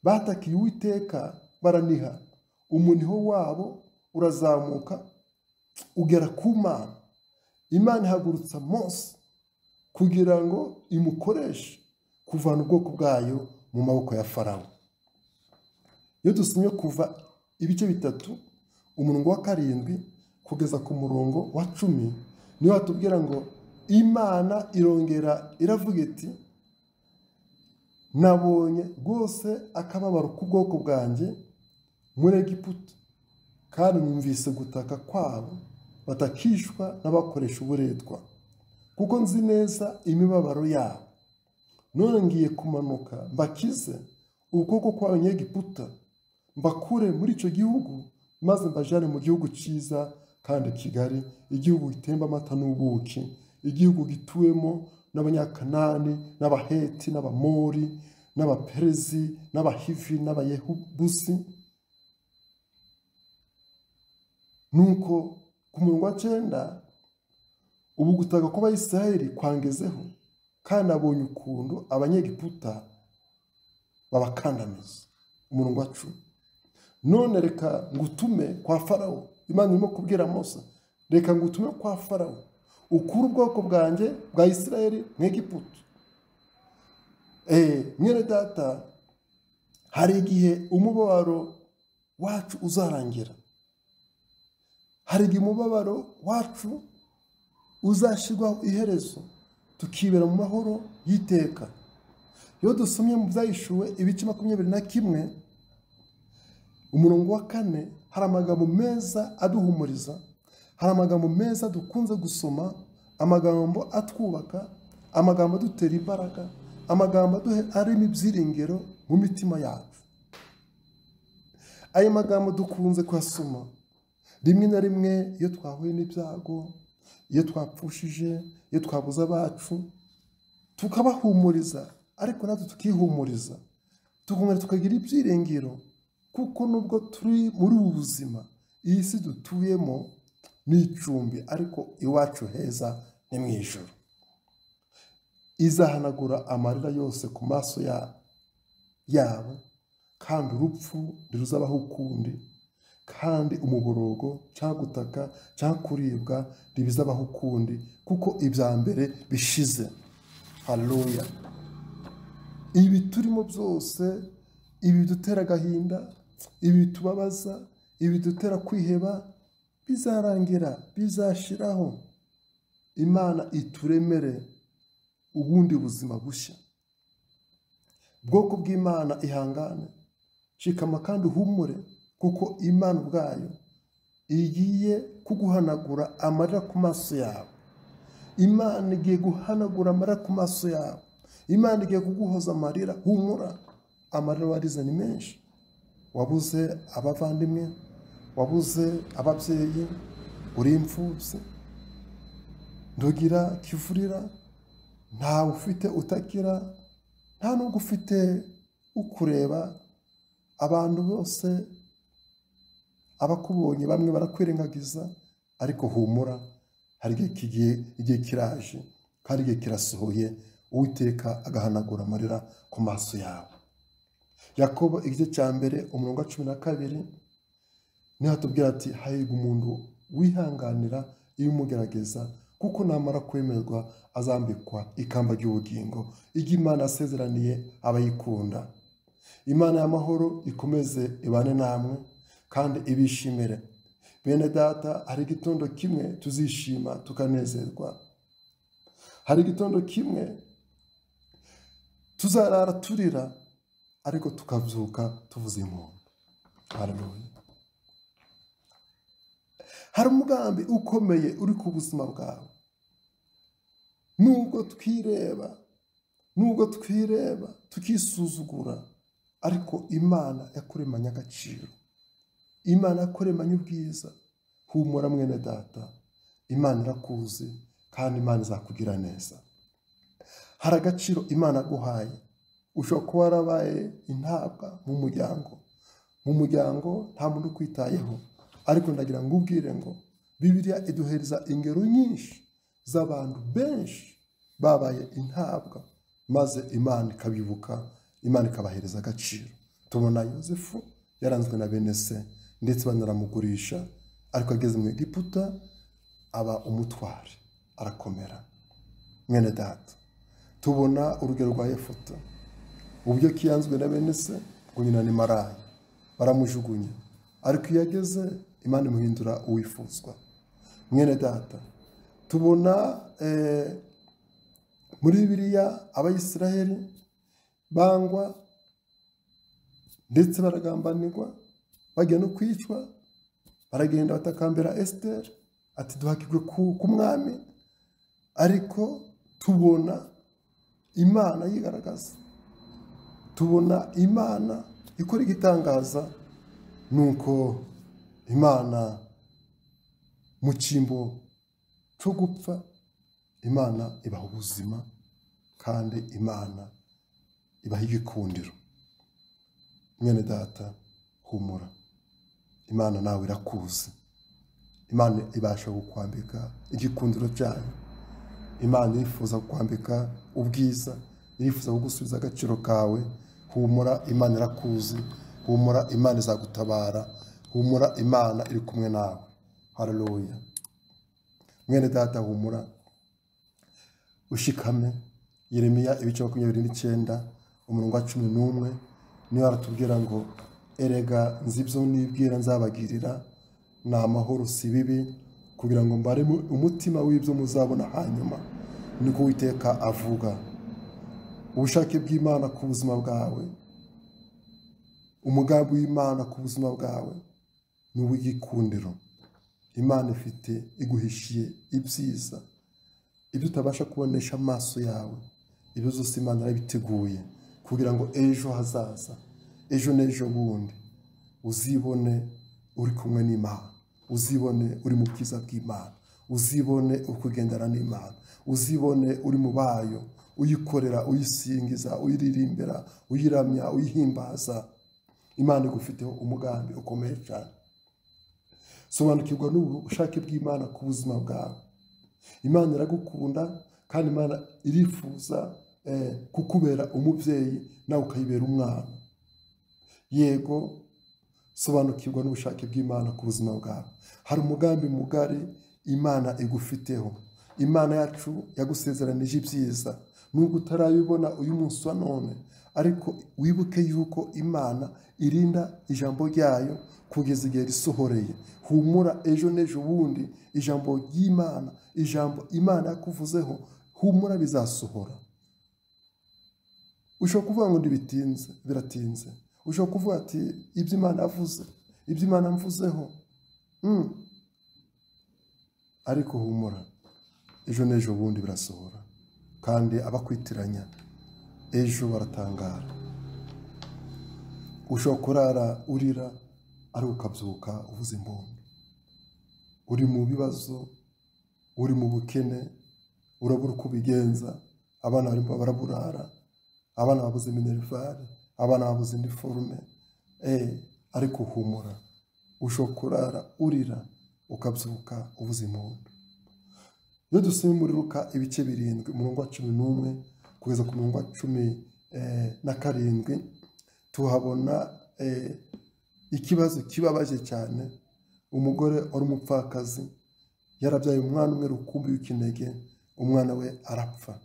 batakiye Uwiteka baraniha, umuniho wabo urazamuka ugera ku Mana. Imana ihagurutsa Mose kugira ngo imukoreshe kuvana ubwoko bwayo mu maboko ya Farawo. Iyo dusomye kuva ibice 3 umurongo wa 7 kugeza ku murongo wa 10, niyo hatubwira ngo Imana irongera iravuga iti, nabonye rwose akababaro k'ubwoko bwanjye muri Egiputa, kandi numvise gutaka kwabo batakishwa n'abakoresha uburetwa, kuko nzi neza imibabaro yabo. None ngiye kumanuka mbakize ukuboko kw'Abanyegiputa, mbakure muri icyo gihugu, maze mbajane mu gihugu cyiza kandi kigari, igihugu gitemba amata n'ubuki, igihugu gituwemo n'Abanyakanani, n'Abaheti, n'Abamori, n'Abaperezi, n'Abahivi, n'Abayebusi. Nuko ku murongo wa 9, ubu gutaka kw'Abayisiraheli kwangezeho, kandi abonye ukuntu Abanyegiputa babakandamiza. Umurongo wa 10, none reka ngutume kwa Farawo. Imana irimo kubwira Mose, reka ngutume kwa Farawo, ukura ubwoko bwanjye bwa Isiraheli mu Egiputa. Mwene data, hari igihe umubabaro wacu uzarangira, hari igihe umubabaro wacu uzashyirwaho iherezo, tukibera mu mahoro y'iteka. Iyo dusomye mu Byahishuwe ibice 21 umurongo wa 4, hari amagambo meza aduhumuriza, hari amagambo meza dukunze gusoma, amagambo atwubaka, amagambo adutera imbaraga, amagambo arimo ibyiringiro mu mitima yacu. Ayo magambo dukunze kuyasoma rimwe na rimwe iyo twahuye n'ibyago, iyo twapfushije, iyo twabuze abacu, tukabahumuriza, ariko natwe tukihumuriza, tukongera tukagira ibyiringiro, kuko nubwo turi muri ubu buzima, iyi si dutuyemo ni icumbi, ariko iwacu heza ni mu ijuru. Izahanagura amarira yose ku maso yabo, kandi urupfu ntiruzabaho ukundi, kandi umuborogo cyangwa gutaka cyangwa kuribwa ntibizabaho ukundi, kuko ibya mbere bishize. Haleluya. Ibi turimo byose, ibi bidutera agahinda, ibi bitubabaza, ibi bidutera kwiheba, bizarangira, bizashiraho. Imana ituremere ubundi buzima bushya. Bwoko bw'Imana ihangane, shikama kandi uhumure, kuko Imana ubwayo igiye kuguhanagura amarira ku maso yawe. Imana igiye guhanagura amarira ku maso yawe. Imana igiye kuguhoza amarira. Humura, amarira warize ni menshi. Wabuze abavandimwe, wabuze ababyeyi, uri imfubyi, ntugira kivurira, ntawe ufite utakira, nta nubwo ufite ukureba. Abantu bose abakubonye bamwe barakwirengagiza, ariko humura, hari igihe kiraje, kandi igihe kirasohoye, Uwiteka agahanagura amarira ku maso yawe. Yakobo igice cya mbere umurongo wa 12 niho atubwira ati, hahirwa umuntu wihanganira iyo umugerageza, kuko namara kwemerwa azambikwa ikamba ry'ubugingo, iryo Imana yasezeraniye abayikunda. Imana y'amahoro ikomeze ibane namwe kandi ibishimire. Bene data, hari igitondo kimwe tuzishima tukanezerwa. Hari igitondo kimwe tuzarara turira, ariko tukabyuka tuvuza impundu. Haleluya. Hari umugambi ukomeye uri ku buzima bwawe. Nubwo twireba tukisuzugura, ariko Imana yakuremanye agaciro. Imana yakuremanye ubwiza. Humura mwene data, Imana irakuzi kandi Imana izakugira neza. Hari agaciro Imana aguhaye. Ushobora kuba warabaye intabwa mu muryango nta muntu ukwitayeho, ariko ndagira ngo ubwire ngo Bibiliya iduhereza ingero nyinshi z'abantu benshi babaye intabwa, maze Imana ikabibuka, Imana ikabahereza agaciro. Tubona Yosefu yaranzwe na bene se, ndetse banaramugurisha, ariko ageze mu Egiputa aba umutware, arakomera. Mwene data, tubona urugero rwa Yefuta, uburyo kiyanzwe na bene se, ngo nyina ni maraya, baramujugunya, ariko iyo ageze Imana imuhindura uwifuzwa. Mwene data, tubona muri Bibiliya Abayisiraheli bangwa ndetse baragambanirwa, bagiye no kwicwa, baragenda batakambira Esiteri ati duhakirwe ku mwami, ariko tubona Imana yigaragaza. Tubona Imana ikora igitangaza, nuko Imana mu cyimbo cyo gupfa, Imana ibaha ubuzima, kandi Imana ibaha igikundiro. Mwene data, humura, Imana nawe irakuzi. Imana ibasha kukwambika igikundiro cyayo. Imana irifuza kukwambika ubwiza, irifuza kugusubiza agaciro kawe. Humura, Imana irakuzi. Humura, Imana izagutabara. Humura, Imana iri kumwe nawe. Haleluya. Mwene data, humura, ushikame. Yeremiya ibice 29 umurongo wa 11 niyo aratubwira ngo, erega nzi ibyo nibwira nzabagirira, ni amahoro si bibi, kugira ngo mbare umutima w'ibyo muzabona hanyuma. Niko Uwiteka avuga. Ubushake bw'Imana ku buzima bwawe, umugambi w'Imana ku buzima bwawe ni uw'igikundiro. Imana ifite iguhishiye ibyiza, ibyo utabasha kubonesha amaso yawe. Ibyo zose Imana yarabiteguye kugira ngo ejo hazaza, ejo n'ejo bundi uzibone uri kumwe n'Imana, uzibone uri mu bwiza bw'Imana, uzibone uri kugendana n'Imana, uzibone uri mu bayo, uyikorera, uyisingiza, uyiririmbira, uyiramya, uyihimbaza. Imana igufiteho umugambi ukomeye cyane. Sobanukirwa n'ubushake bw'Imana ku buzima bwawe. Imana iragukunda kandi Imana irifuza kukubera umubyeyi nawe ukayibera umwana. Yego, sobanukirwa n'ubushake bw'Imana ku buzima bwawe. Hari umugambi mugari Imana igufiteho. Imana yacu yagusezeranije ibyiza, nubwo utarabibona uyu munsi wa none, ariko wibuke yuko Imana irinda ijambo ryayo kugeza igihe risohoreye. Humura, ejo n'ejo bundi ijambo ry'Imana, ijambo Imana yakuvuzeho, humura bizasohora. Ushobora kuvuga ngo ndibitinze, biratinze. Ushobora kuvuga ati ibyo Imana yavuze, ibyo Imana mvuzeho, ariko humura, ejo n'ejo bundi birasohora. Kandi abakwitiranya ejo baratangara. Ushobora kurara urira ariko ukabyuka uvuza impundu. Uri mu bibazo, uri mu bukene, urabura uko ubigenza, abana barimo baraburara, abana babuze minerivare, abana babuze iniforume, ariko humura. Ushobora kurara urira ukabyuka uvuza impundu. Iyo dusoma muri Luka ibice 7 umurongo wa 11 kugeza ku murongo wa 17, tuhabona ikibazo kibabaje cyane. Umugore wari umupfakazi yarabyaye umwana umwe rukumbi w'ikinege, umwana we arapfa.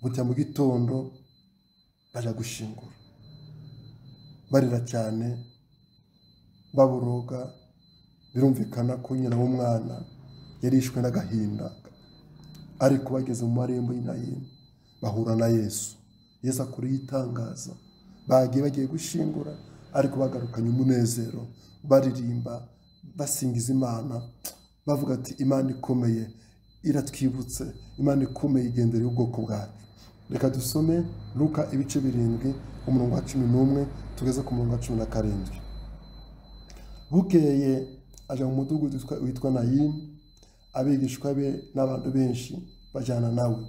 Bucya mu gitondo baja gushingura, barira cyane, baburoga. Birumvikana ko nyina w'umwana yarishwe n'agahinda, ariko bageze mu marembo y'Inayini bahura na Yesu. Yesu akora yitangaza. Bagiye gushingura, ariko bagarukanye umunezero, baririmba, basingiza Imana, bavuga ati Imana ikomeye iratwibutse, Imana ikomeye igendera ubwoko bwacu. Reka dusome Luka ibice 7 umurongo wa 11 tugeze ku murongo wa 17. Bukeye aja mu mudugudu witwa Nayini, abigishwa be n'abantu benshi bajyana nawe.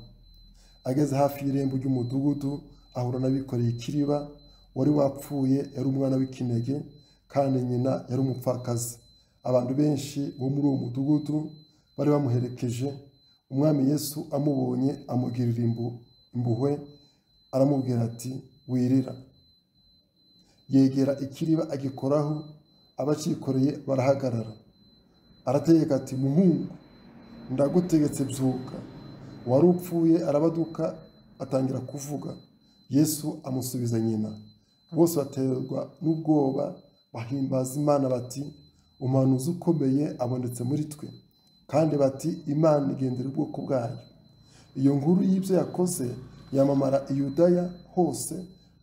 Ageze hafi y'irembo ry'umudugudu ahura n'abikoreye ikiriba. Wari wapfuye, yari umwana w'ikinege, kandi nyina yari umupfakazi. Abantu benshi bo muri uwo mudugudu bari bamuherekeje. Umwami Yesu amubonye amugirira impuhwe, aramubwira ati wirira. Yegera ikiriba agikoraho, abakikoreye barahagarara. Arategeka ati muhungu, ndagutegetse byuka. Wari upfuye arabaduka, atangira kuvuga. Yesu amusubiza nyina. Bose baterwa n'ubwoba, bahimbaza Imana bati umuhanuzi ukomeye abonetse muri twe, kandi bati Imana igendera ubwoko bwayo. Iyo nkuru y'ibyo yakoze yamamara i Yudaya hose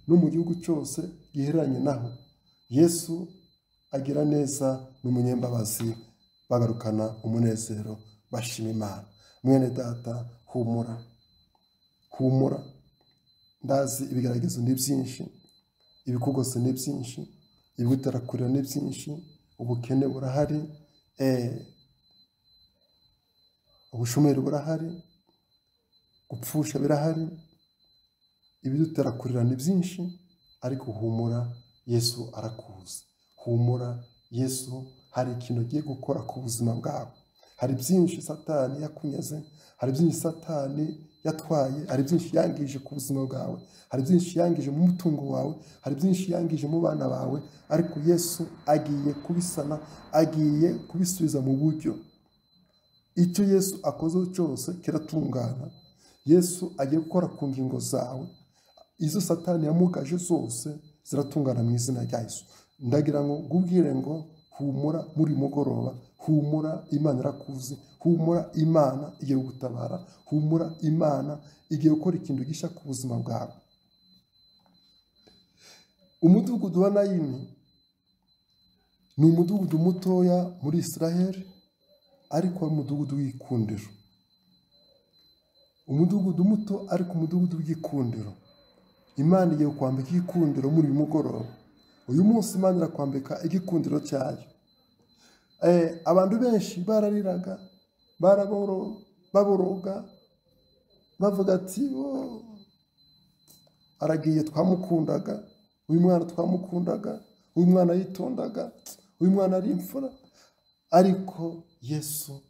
no mu gihugu cyose gihereranye naho. Yesu agira neza n'umunyembabazi, bagarukana umunezero, bashima Imana. Mwene data, humura, humura. Ndazi ibigeragezo ni byinshi, ibikugose ni byinshi, ibigutarakurira ni byinshi, ubukene burahari, ubushomeri burahari, gupfusha birahari, ibidutarakurira ni byinshi, ariko humura, Yesu arakuzi. Humura, Yesu hari ikintu agiye gukora ku buzima bwawe. Hari byinshi Satani yakunyaze, hari byinshi Satani yatwaye, hari byinshi yangije ku buzima bwawe, hari byinshi yangije mu mutungo wawe, hari byinshi yangije mu bana bawe, ariko Yesu agiye kubisana, agiye kubisubiza mu buryo. Icyo Yesu akoze cyose kiratungana. Yesu agiye gukora ku ngingo zawe, izo Satani yamugaje zose ziratungana mu izina rya Yesu. Ndagira ngo ngubwire ngo humura muri mugoroba, humura, Imana irakuzi, humura, Imana igiye gutabara, humura, Imana igiye gukora ikintu gishya ku buzima bwawe. Umudugudu wa Nayini ni umudugudu mutoya muri Israheli, ariko ari umudugudu w'ikundiro. Umudugudu muto ariko umudugudu w'igikundiro. Imana igiye kwambika igikundiro muri uyu mugoroba. Uyu munsi Imana irakwambika igikundiro cyayo. Abantu benshi barariraga, baboroga, bavuga ati aragiye, twamukundaga, uyu mwana twamukundaga, uyu mwana yitondaga, uyu mwana ari imfura. Ariko Yesu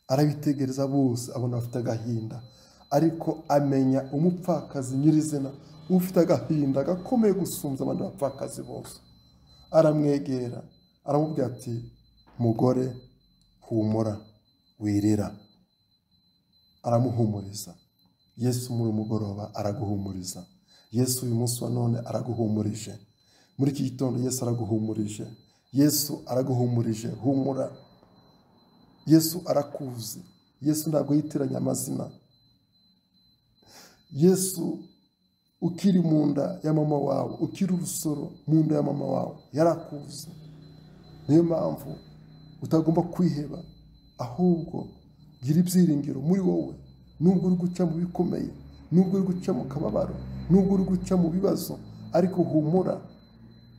arabitegereza bose, abona afite agahinda, ariko amenya umupfakazi nyirizina ufite agahinda gakomeye gusumbya abandi bapfakazi bose. Aramwegera, aramubwira ati mugore humura wirira. Aramuhumuriza. Yesu muri mugoroba araguhumuriza. Yesu uyu munsi wa none araguhumurije. Muri iki gitondo Yesu araguhumurije. Yesu araguhumurije, humura. Yesu arakuzi. Yesu ntabwo yitiranya amazina. Yesu ukiri mu nda ya mama wawe, ukiri urusoro mu nda ya mama wawe, yarakuzi. Niyo mpamvu utagomba kwiheba, ahubwo gira ibyiringiro muri wowe. Nubwo uri guca mu bikomeye, nubwo uri guca mu kababaro, nubwo uri guca mu bibazo, ariko humura.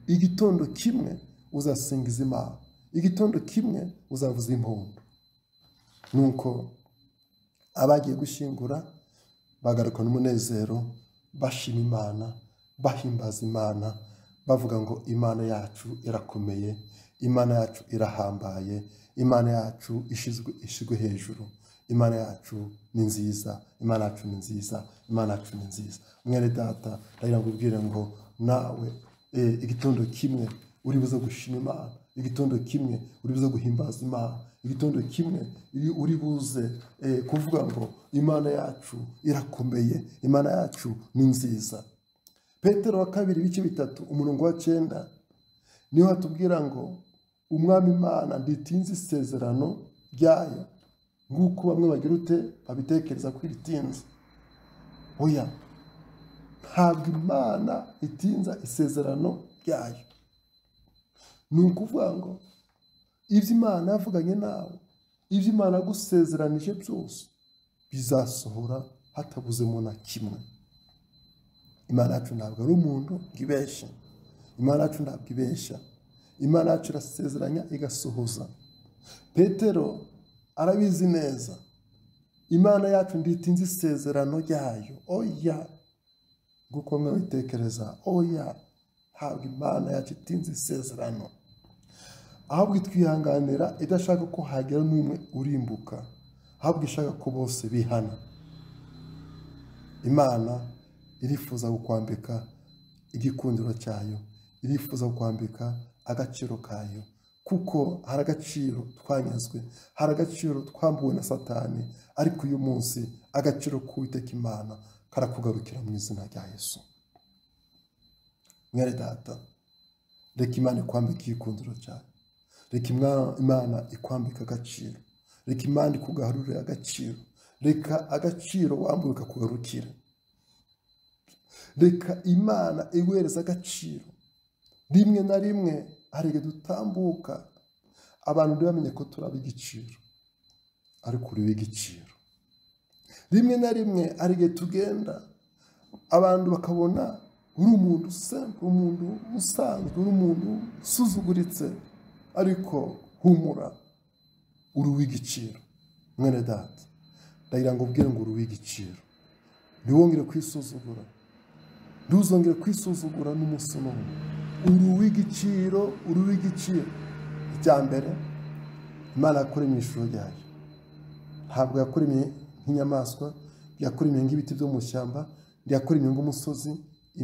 Igitondo kimwe uzasingiza Imana, igitondo kimwe uzavuza impundu. Nuko abagiye gushingura bagaruka n'umunezero, bashima Imana, bahimbaza Imana, bavuga ngo Imana yacu irakomeye, Imana yacu irahambaye, Imana yacu ishizwe hejuru, Imana yacu ni nziza, Imana yacu ni nziza, Imana yacu ni nziza. Mwene data, ndagira ngo ubwire ngo nawe igitondo kimwe uri buze gushima Imana, igitondo kimwe uri buze guhimbaza Imana, igitondo kimwe uri buze kuvuga ngo Imana yacu irakomeye, Imana yacu ni nziza. Petero wa 2:3 niho hatubwira ngo umwami Imana nditinze isezerano ryayo, nguko bamwe bagira ute babitekereza ko iritinze. Oya, ntabwo Imana itinza isezerano ryayo. Ni ukuvuga ngo ibyo Imana yavuganye nawe, ibyo Imana yagusezeranije byose bizasohora hatabuzemo na kimwe. Imana yacu ntabwo ari umuntu ibeshya. Imana yacu ntabwo ibeshya. Imana yacu irasezeranya igasohoza. Petero arabizi neza, Imana yacu nditinze isezerano ryayo. Oya, nguko mwe bitekereza, oya, ntabwo Imana yacu itinze isezerano, ahubwo itwihanganira idashaka ko hagera n'umwe urimbuka, ahubwo ishaka ko bose bihana. Imana irifuza kukwambika igikundiro cyayo, irifuza kukwambika agaciro kayo, kuko hari agaciro twanyazwe, hari agaciro twambuwe na Satani, ariko uyu munsi agaciro k'Uwiteka Imana karakugarukira mu izina rya Yesu. Mwene data, reka Imana ikwambika igikundiro cyayo, reka Imana ikwambika agaciro, reka Imana ikugarurire agaciro, reka agaciro wambuwe kakugarukira, reka Imana iguhereza agaciro. Rimwe na rimwe hari igihe dutambuka abantu ntibamenye ko turaba igiciro, ariko uri w'igiciro. Rimwe na rimwe hari igihe tugenda abantu bakabona uri umuntu usanzwe, umuntu usanzwe, uri umuntu usuzuguritse, ariko humura, uri w'igiciro. Mwene data, ndagira ngo ubwire ngo uri w'igiciro. Ntiwongere kwisuzugura, ntuzongere kwisuzugura n'umunsi n'umwe. Uri w'igiciro, uri w'igiciro. Icya mbere, Imana yakuremye ishusho ryayo. Ntabwo yakuremye nk'inyamaswa, yakuremye nk'ibiti byo mu ishyamba, yakuremye nk'umusozi.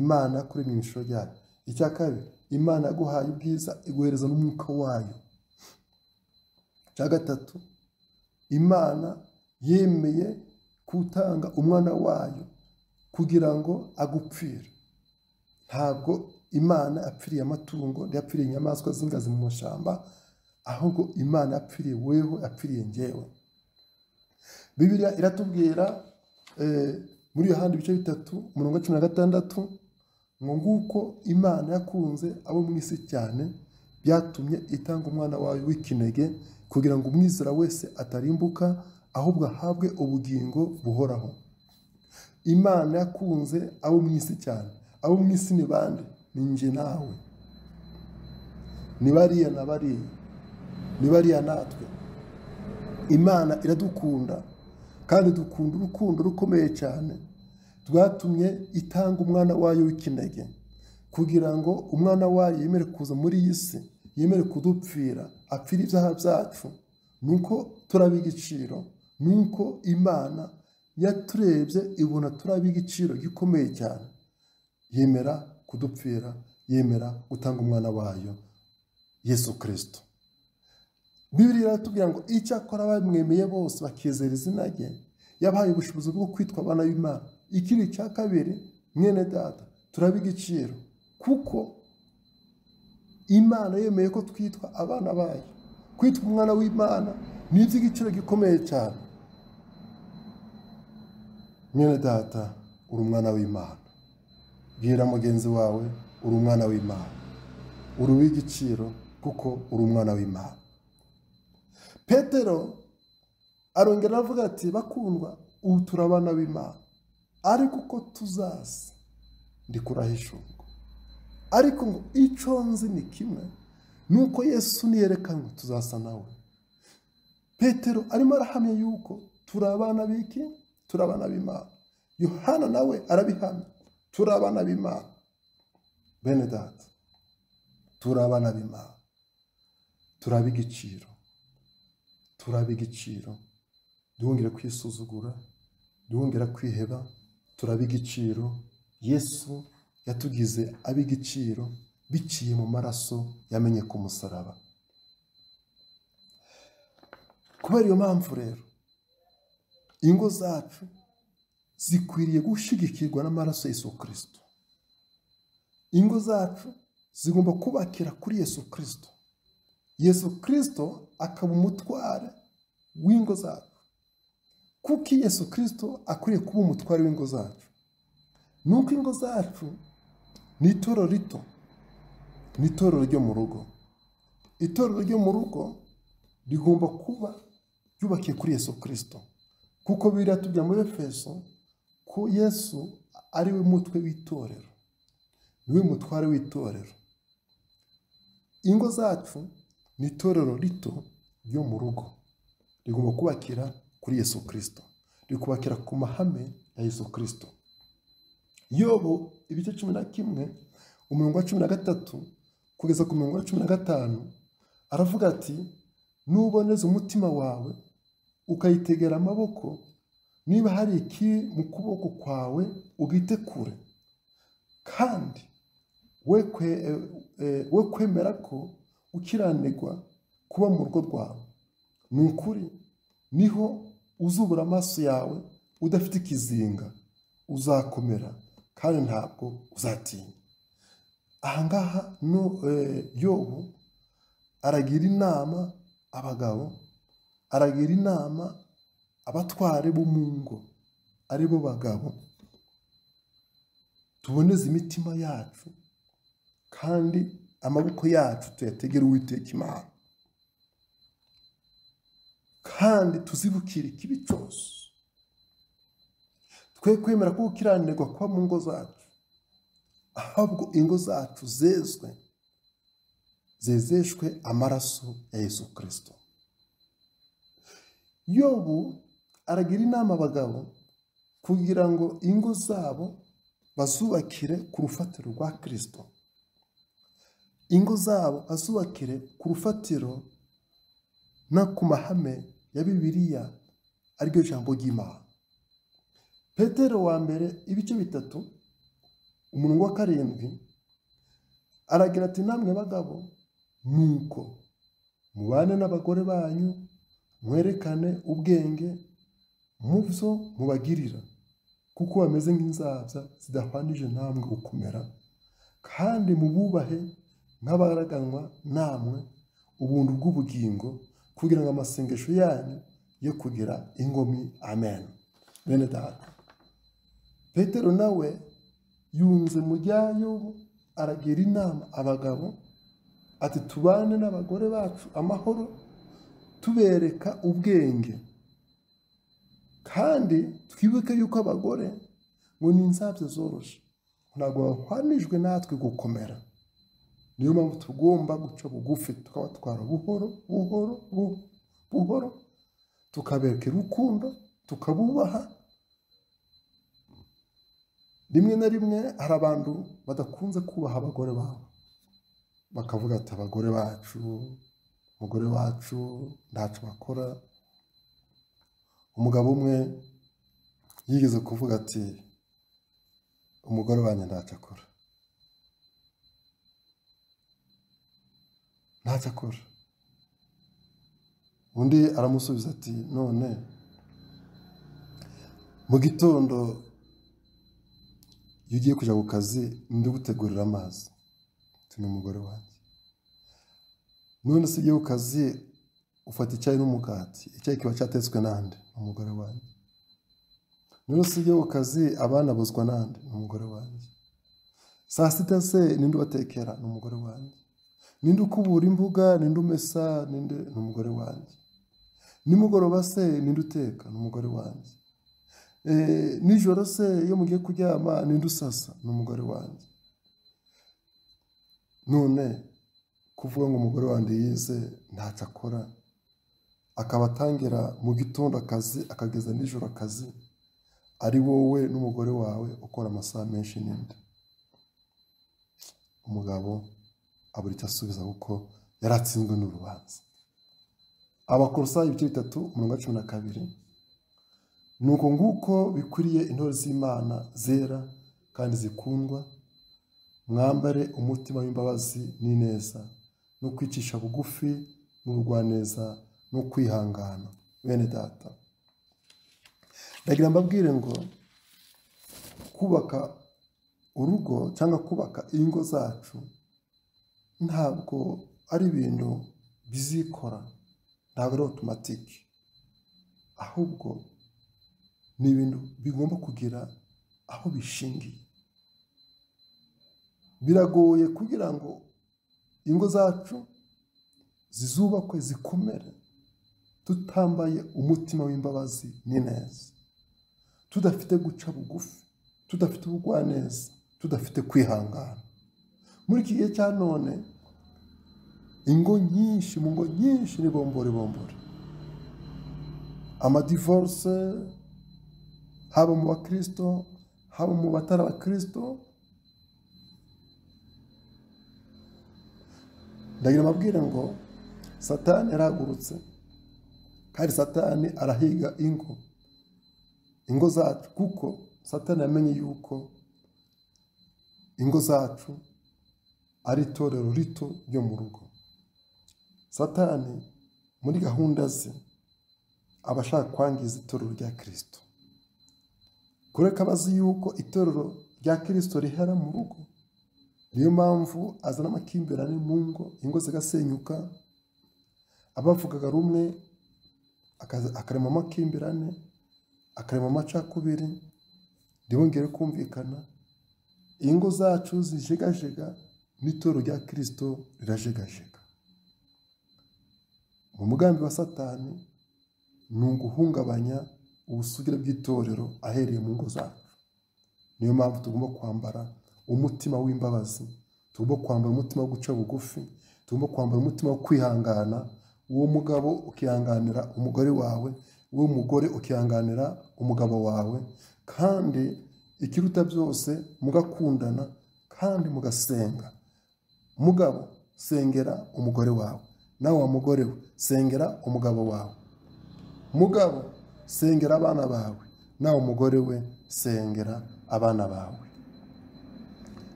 Imana yakuremye ishusho ryayo. Icya kabiri, Imana yaguhaye ubwiza, iguhereza n'umwuka wayo. Icya gatatu, Imana yemeye gutanga umwana wayo kugira ngo agupfire. Ntabwo Imana yapfiriye amatungo, yapfiriye inyamaswa z'ingazi mu mashyamba, ahubwo Imana yapfiriye wewe, yapfiriye njyewe. Bibiliya iratubwira muri Yohana 3:16 ngo nguko Imana yakunze abo mu isi cyane byatumye itanga umwana wayo w'ikinege kugira ngo umwizera wese atarimbuka ahubwo ahabwe ubugingo buhoraho. Imana yakunze abo mu isi cyane. Abo mu isi ni bande? Ni njye nawe, ni bariya na bariya, ni bariya natwe. Imana iradukunda kandi dukunda urukundo rukomeye cyane, rwatumye itanga umwana wayo w'ikinege kugira ngo umwana wayo yemere kuza muri iyi si, yemere kudupfira, apfira ibyaha byacu. Nuko turaba igiciro, nuko Imana yaturebye ibona turaba igiciro gikomeye cyane, yemera kudupfira, yemera gutanga umwana wayo Yesu Kristo. Bibiliya iratubwira ngo icyakora abamwemeye bose bakizera izina rye yabahaye ubushobozi bwo kwitwa abana b'Imana. Ikindi cya kabiri, mwene data, turaba igiciro kuko Imana yemeye ko twitwa abana bayo. Kwitwa umwana w'Imana ni iby'igiciro gikomeye cyane. Mwene data, uri umwana w'Imana. Bwira mugenzi wawe, uri umwana w'Imana, uri uw'igiciro kuko uri umwana w'Imana. Petero arongera avuga ati, bakundwa, ubu turabana b'Imana, ariko uko tuzaza ndikurahishurwa. Ariko ngo icyo nzi ni kimwe, nuko Yesu niyerekanwe tuzasa nawe. Petero arimo arahamya yuko turabana b'iki? Turabana b'Imana. Yohana nawe arabihamya, turabana b'Imana. Bene data, turabana b'Imana, turaba igiciro, turaba igiciro. Duhongera kwisuzugura, duhongera kwiheba, turaba igiciro. Yesu yatugize ab'igiciro biciye mu maraso yamenye ku musaraba. Kubera iyo mpamvu rero, ingo zacu zikwiriye gushigikirwa n'amaraso ya Yesu Kristo. Ingo zacu zigomba kubakira kuri Yesu Kristo. Yesu Kristo akaba umutware w'ingo zacu. Kuko Yesu Kristo akwiriye kuba umutware w'ingo zacu. Nuko ingo zacu ni itorero rito, ni itorero ryo mu rugo. Itorero ryo mu rugo rigomba kuba ryubakiye kuri Yesu Kristo. Kuko biratubwira muri Efeso ko Yesu ari we mutwe w'itorero, niwe mutware w'itorero. Ingo zacu ni itorero rito ryo mu rugo, rigomba kubakira kuri Yesu Kristo, rikubakira ku mahame ya Yesu Kristo. Yobu ibice 11 umurongo wa 13 kugeza ku murongo wa 15 aravuga ati, nuboneza umutima wawe ukayitegera amaboko, niba hari iki mu kuboko kwawe ugite kure, kandi we kwemera ko ukiranirwa kuba mu rugo rwawe. Ni ukuri niho uzubura amaso yawe udafite ikizinga, uzakomera kandi ntabwo uzatinya. Ahangaha Yobu aragira inama abagabo, aragira inama abatware bo mu ngo, ari bo bagabo, tuboneze imitima yacu kandi amaboko yacu tuyategere Uwiteka Imana, kandi tuzibukire ikibi cyose. Twe kwemera ko ukiranirwa kuba mu ngo zacu, ahubwo ingo zacu zezeshwe amaraso ya Yesu Kristo. Yobu aragira inama abagabo kugira ngo ingo zabo bazubakire ku rufatiro rwa Kristo. Ingo zabo bazubakire ku rufatiro no ku mahame ya Bibiliya, ariryo jambo ry'Imana. Petero wa mbere ibice 3 umurongo wa 7 aragira ati, namwe bagabo, nuko mubane n'abagore banyu, mwerekane ubwenge mu byo mubagirira, kuko bameze nk'inzabya zidahwanije namwe gukomera, kandi mububahe nk'abaraganwa namwe ubuntu bw'ubugingo, kugira ngo amasengesho yanyu yo kugira ingomi. Amen. Bene data, Petero nawe yunze mu rya Yobu aragira inama abagabo ati tubane n'abagore bacu amahoro, tubereka ubwenge, kandi twibuke yuko abagore ngo ni inzabya zoroshe, ntabwo bahwanijwe natwe gukomera. Niyo mpamvu tugomba guca bugufi, tukabatwara buhoro buhoro buhoro, tukabereka urukundo, tukabubaha. Rimwe na rimwe hari abantu badakunze kubaha abagore babo, bakavuga ati abagore bacu, umugore wacu ntacyo bakora. Umugabo umwe yigeze kuvuga ati umugore wanjye ntacyo akora, ntacyo akora. Undi aramusubiza ati none mu gitondo iyo ugiye kujya ku kazi ndi gutegurira amazi, ni umugore wanjye. None se ugiye ku kazi ufata icyayi n'umugati, icyayi kiba cyatetswe nande? Ni umugore wanjye. None se ugiye ku kazi abana bozwa nande? Ni umugore wanjye. Saa sita se ninde ubatekera? Ni umugore wanjye. Ninde ukubura imbuga? Ninde umesa? Ni umugore wanjye. Nimugoroba se ninde uteka? Ni umugore wanjye. Nijoro se iyo mugiye kuryama ninde usasa? Ni umugore wanjye. None kuvuga ngo umugore wanjye yize ntacyo akora, akaba atangira mu gitondo akazi akageza nijoro akazi, ari wowe n'umugore wawe ukora amasaha menshi ninde? Umugabo abura icyo asubiza kuko yaratsinzwe n'urubanza. Abakolosayi ibice 3:12. Nuko nguko bikwiriye intore z'Imana zera kandi zikundwa, mwambare umutima w'imbabazi n'ineza no kwicisha bugufi n'ubugwaneza no kwihangana. Bene data, ndagira mbabwire ngo kubaka urugo cyangwa kubaka ingo zacu ntabwo ari ibintu bizikora, ntabwo ari automatique, ahubwo ni ibintu bigomba kugira aho bishingiye. Biragoye kugira ngo ingo zacu zizubakwe zikomere tutambaye umutima w'imbabazi n'ineza, tudafite guca bugufi, tudafite ubugwaneza, tudafite kwihangana. Muri iki gihe cya none ingo nyinshi, mu ngo nyinshi ni bombore. Amadivorce, haba mu bakristo haba mu batari abakristo. Ndagira mabwire ngo Satani yaragurutse, kandi Satani arahiga ingo zacu, kuko Satani yamenye yuko ingo zacu ari itorero rito ryo mu rugo. Satani muri gahunda ze abashaka kwangiza itorero rya Kristo, kureka abazi yuko itorero rya Kristo rihera mu rugo. Niyo mpamvu azana amakimbirane mu ngo, ingo zigasenyuka, abavugaga rumwe akarema amakimbirane, akarema amacakubiri, ntibongere kumvikana. Ingo zacu zijegajega, n'itorero rya Kristo rirajegajega. Mu mugambi wa Satani ni uguhungabanya ubusugire bw'itorero ahereye mu ngo zacu. Niyo mpamvu tugomba kwambara umutima w'imbabazi, tugomba kwambara umutima wo guca bugufi, tugomba kwambara umutima wo kwihangana. Uwo mugabo ukihanganira umugore wawe, uwo mugore ukihanganira umugabo wawe, kandi ikiruta byose mugakundana kandi mugasenga. Mugabo sengera umugore wawe, nawe wa mugore we sengera umugabo wawe. Mugabo sengera abana bawe, nawe umugore we sengera abana bawe.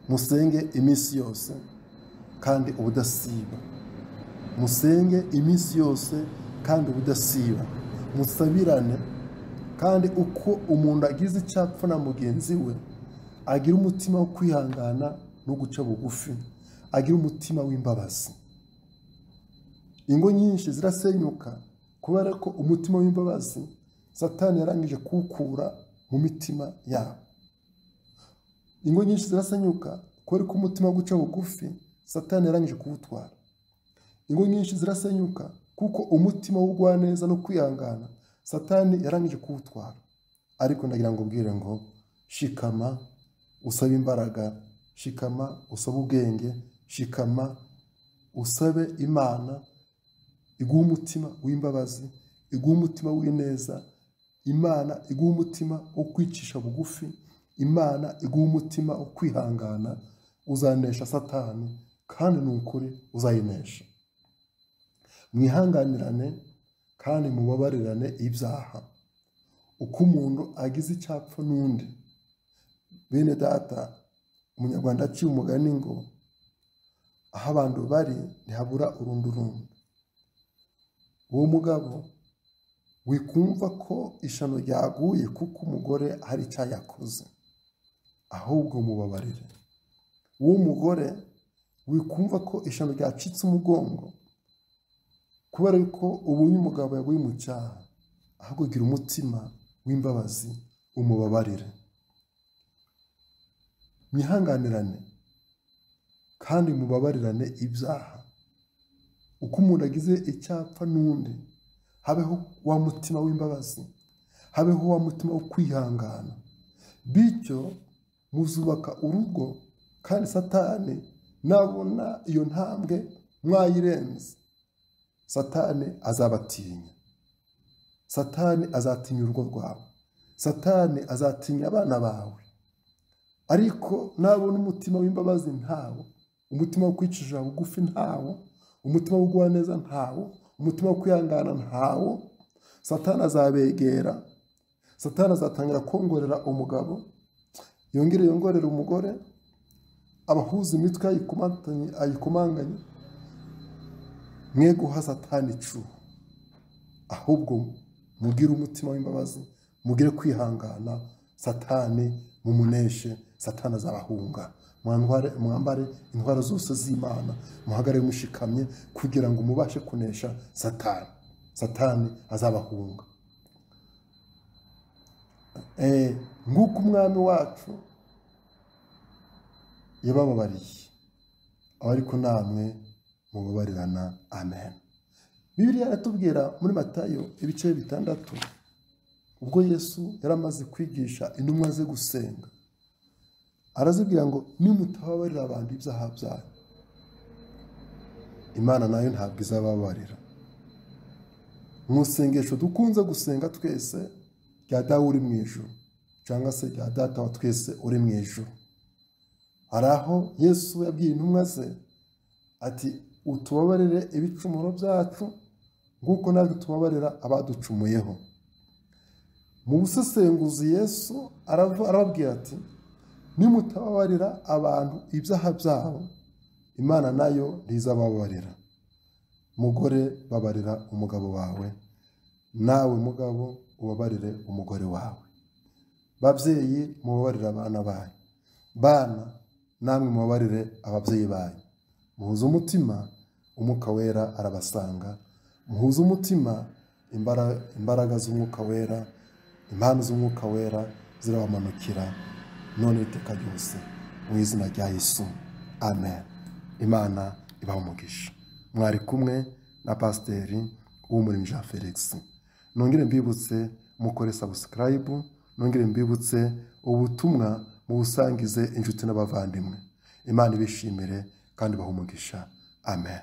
Musenge iminsi yose kandi ubudasiba. Musenge iminsi yose kandi ubudasiba. Musabirane, kandi uko umuntu agize icyapfa na mugenzi we, agira umutima wo kwihangana no guca bugufi, agira umutima w'imbabazi. Ingo nyinshi zirasenyuka kubera ko umutima w'imbabazi Satani yarangije kuwukura mu mitima yabo. Ingo nyinshi zirasenyuka kubera ko umutima wo guca bugufi Satani yarangije kuwutwara. ingo nyinshi zirasenyuka kuko umutima w'ubugwaneza no kwihangana Satani yarangije kuwutwara. Ariko ndagira ngo ubwire ngo shikama usabe imbaraga, shikama usabe ubwenge, shikama usabe Imana iguha umutima w'imbabazi, iguha umutima w'ineza, Imana iguha umutima wo kwicisha bugufi, Imana iguha umutima wo kwihangana, uzanesha Satani kandi n'ukuri uzayinesha. Mwihanganirane kandi mubabarirane ibyaha. Uko umuntu agize icyapfa n'undi, bene data, umunyarwanda aciye umugani ngo aho abantu bari ntihabura urundurundi. Uwo mugabo wikumva ko ishano ryaguye kuko umugore hari icyo yakoze, ahubwo mubabarire. Uwo mugore wikumva ko ishano ryacitse umugongo kubera yuko ubonye umugabo yaguye mu cyaha, ahubwo gira umutima w'imbabazi umubabarire. Mwihanganirane kandi mubabarirane ibyaha. Uko umuntu agize icyapfa n'undi, habeho wa mutima w'imbabazi, habeho wa mutima wo kwihangana, bityo muzubaka urugo kandi Satani nabona iyo ntambwe mwayirenze, Satani azabatinya. Satani azatinya urugo rwawe, Satani azatinya abana bawe. Ariko nabona umutima w'imbabazi ntawo, umutima wo kwicisha bugufi ntawo, umutima wo guha neza ntawo, umutima wo kwihangana ntawo, Satani azabegera. Satani azatangira kongorera umugabo, yongorera umugore, abahuza imitwe ayikomanganye. Mwe guha Satani icuho, ahubwo mugire umutima w'imbabazi, mugire kwihangana, Satani mumuneshe, Satani azabahunga. Mwambare intwaro zose z'Imana, muhagare mushikamye kugira ngo mubashe kunesha Satani. Satani azabahunga. Nguko umwami wacu yabababariye, ariko namwe mubabarirana. Amen. Bibiliya iratubwira muri Matayo ibice 6, ubwo Yesu yaramaze kwigisha intumwa ze gusenga, arazibwira ngo nimutababarira abantu ibyaha byabo, Imana nayo ntabwo izababarira. Mu sengesho dukunze gusenga twese rya Dawe uri mu ijuru, cyangwa se rya Data wa twese uri mu ijuru, araho Yesu yabwiye intumwa ze ati utubabarire ibicumuro byacu nguko natwe tubabarira abaducumuyeho. Mu busesenguzi Yesu arababwira ati nimutababarira abantu ibyaha byabo, Imana nayo ntizababarira. Mugore babarira umugabo wawe, nawe mugabo ubabarire umugore wawe. Babyeyi mubabarire abana banyu, bana namwe mubabarire ababyeyi banyu. Muhuze umutima, Umwuka Wera arabasanga. Muhuze umutima, imbaraga z'Umwuka Wera, impano z'Umwuka Wera zirabamanukira none iteka ryose mu izina rya Yesu. Amen. Imana ibahe umugisha. Mwari kumwe na Pasiteri Uwumuremyi Jean Felix. Nongere mbibutse mukore subscribe, nongere mbibutse ubutumwa mu busangize inshuti n'abavandimwe. Imana ibishimire kandi ibahe umugisha. Amen.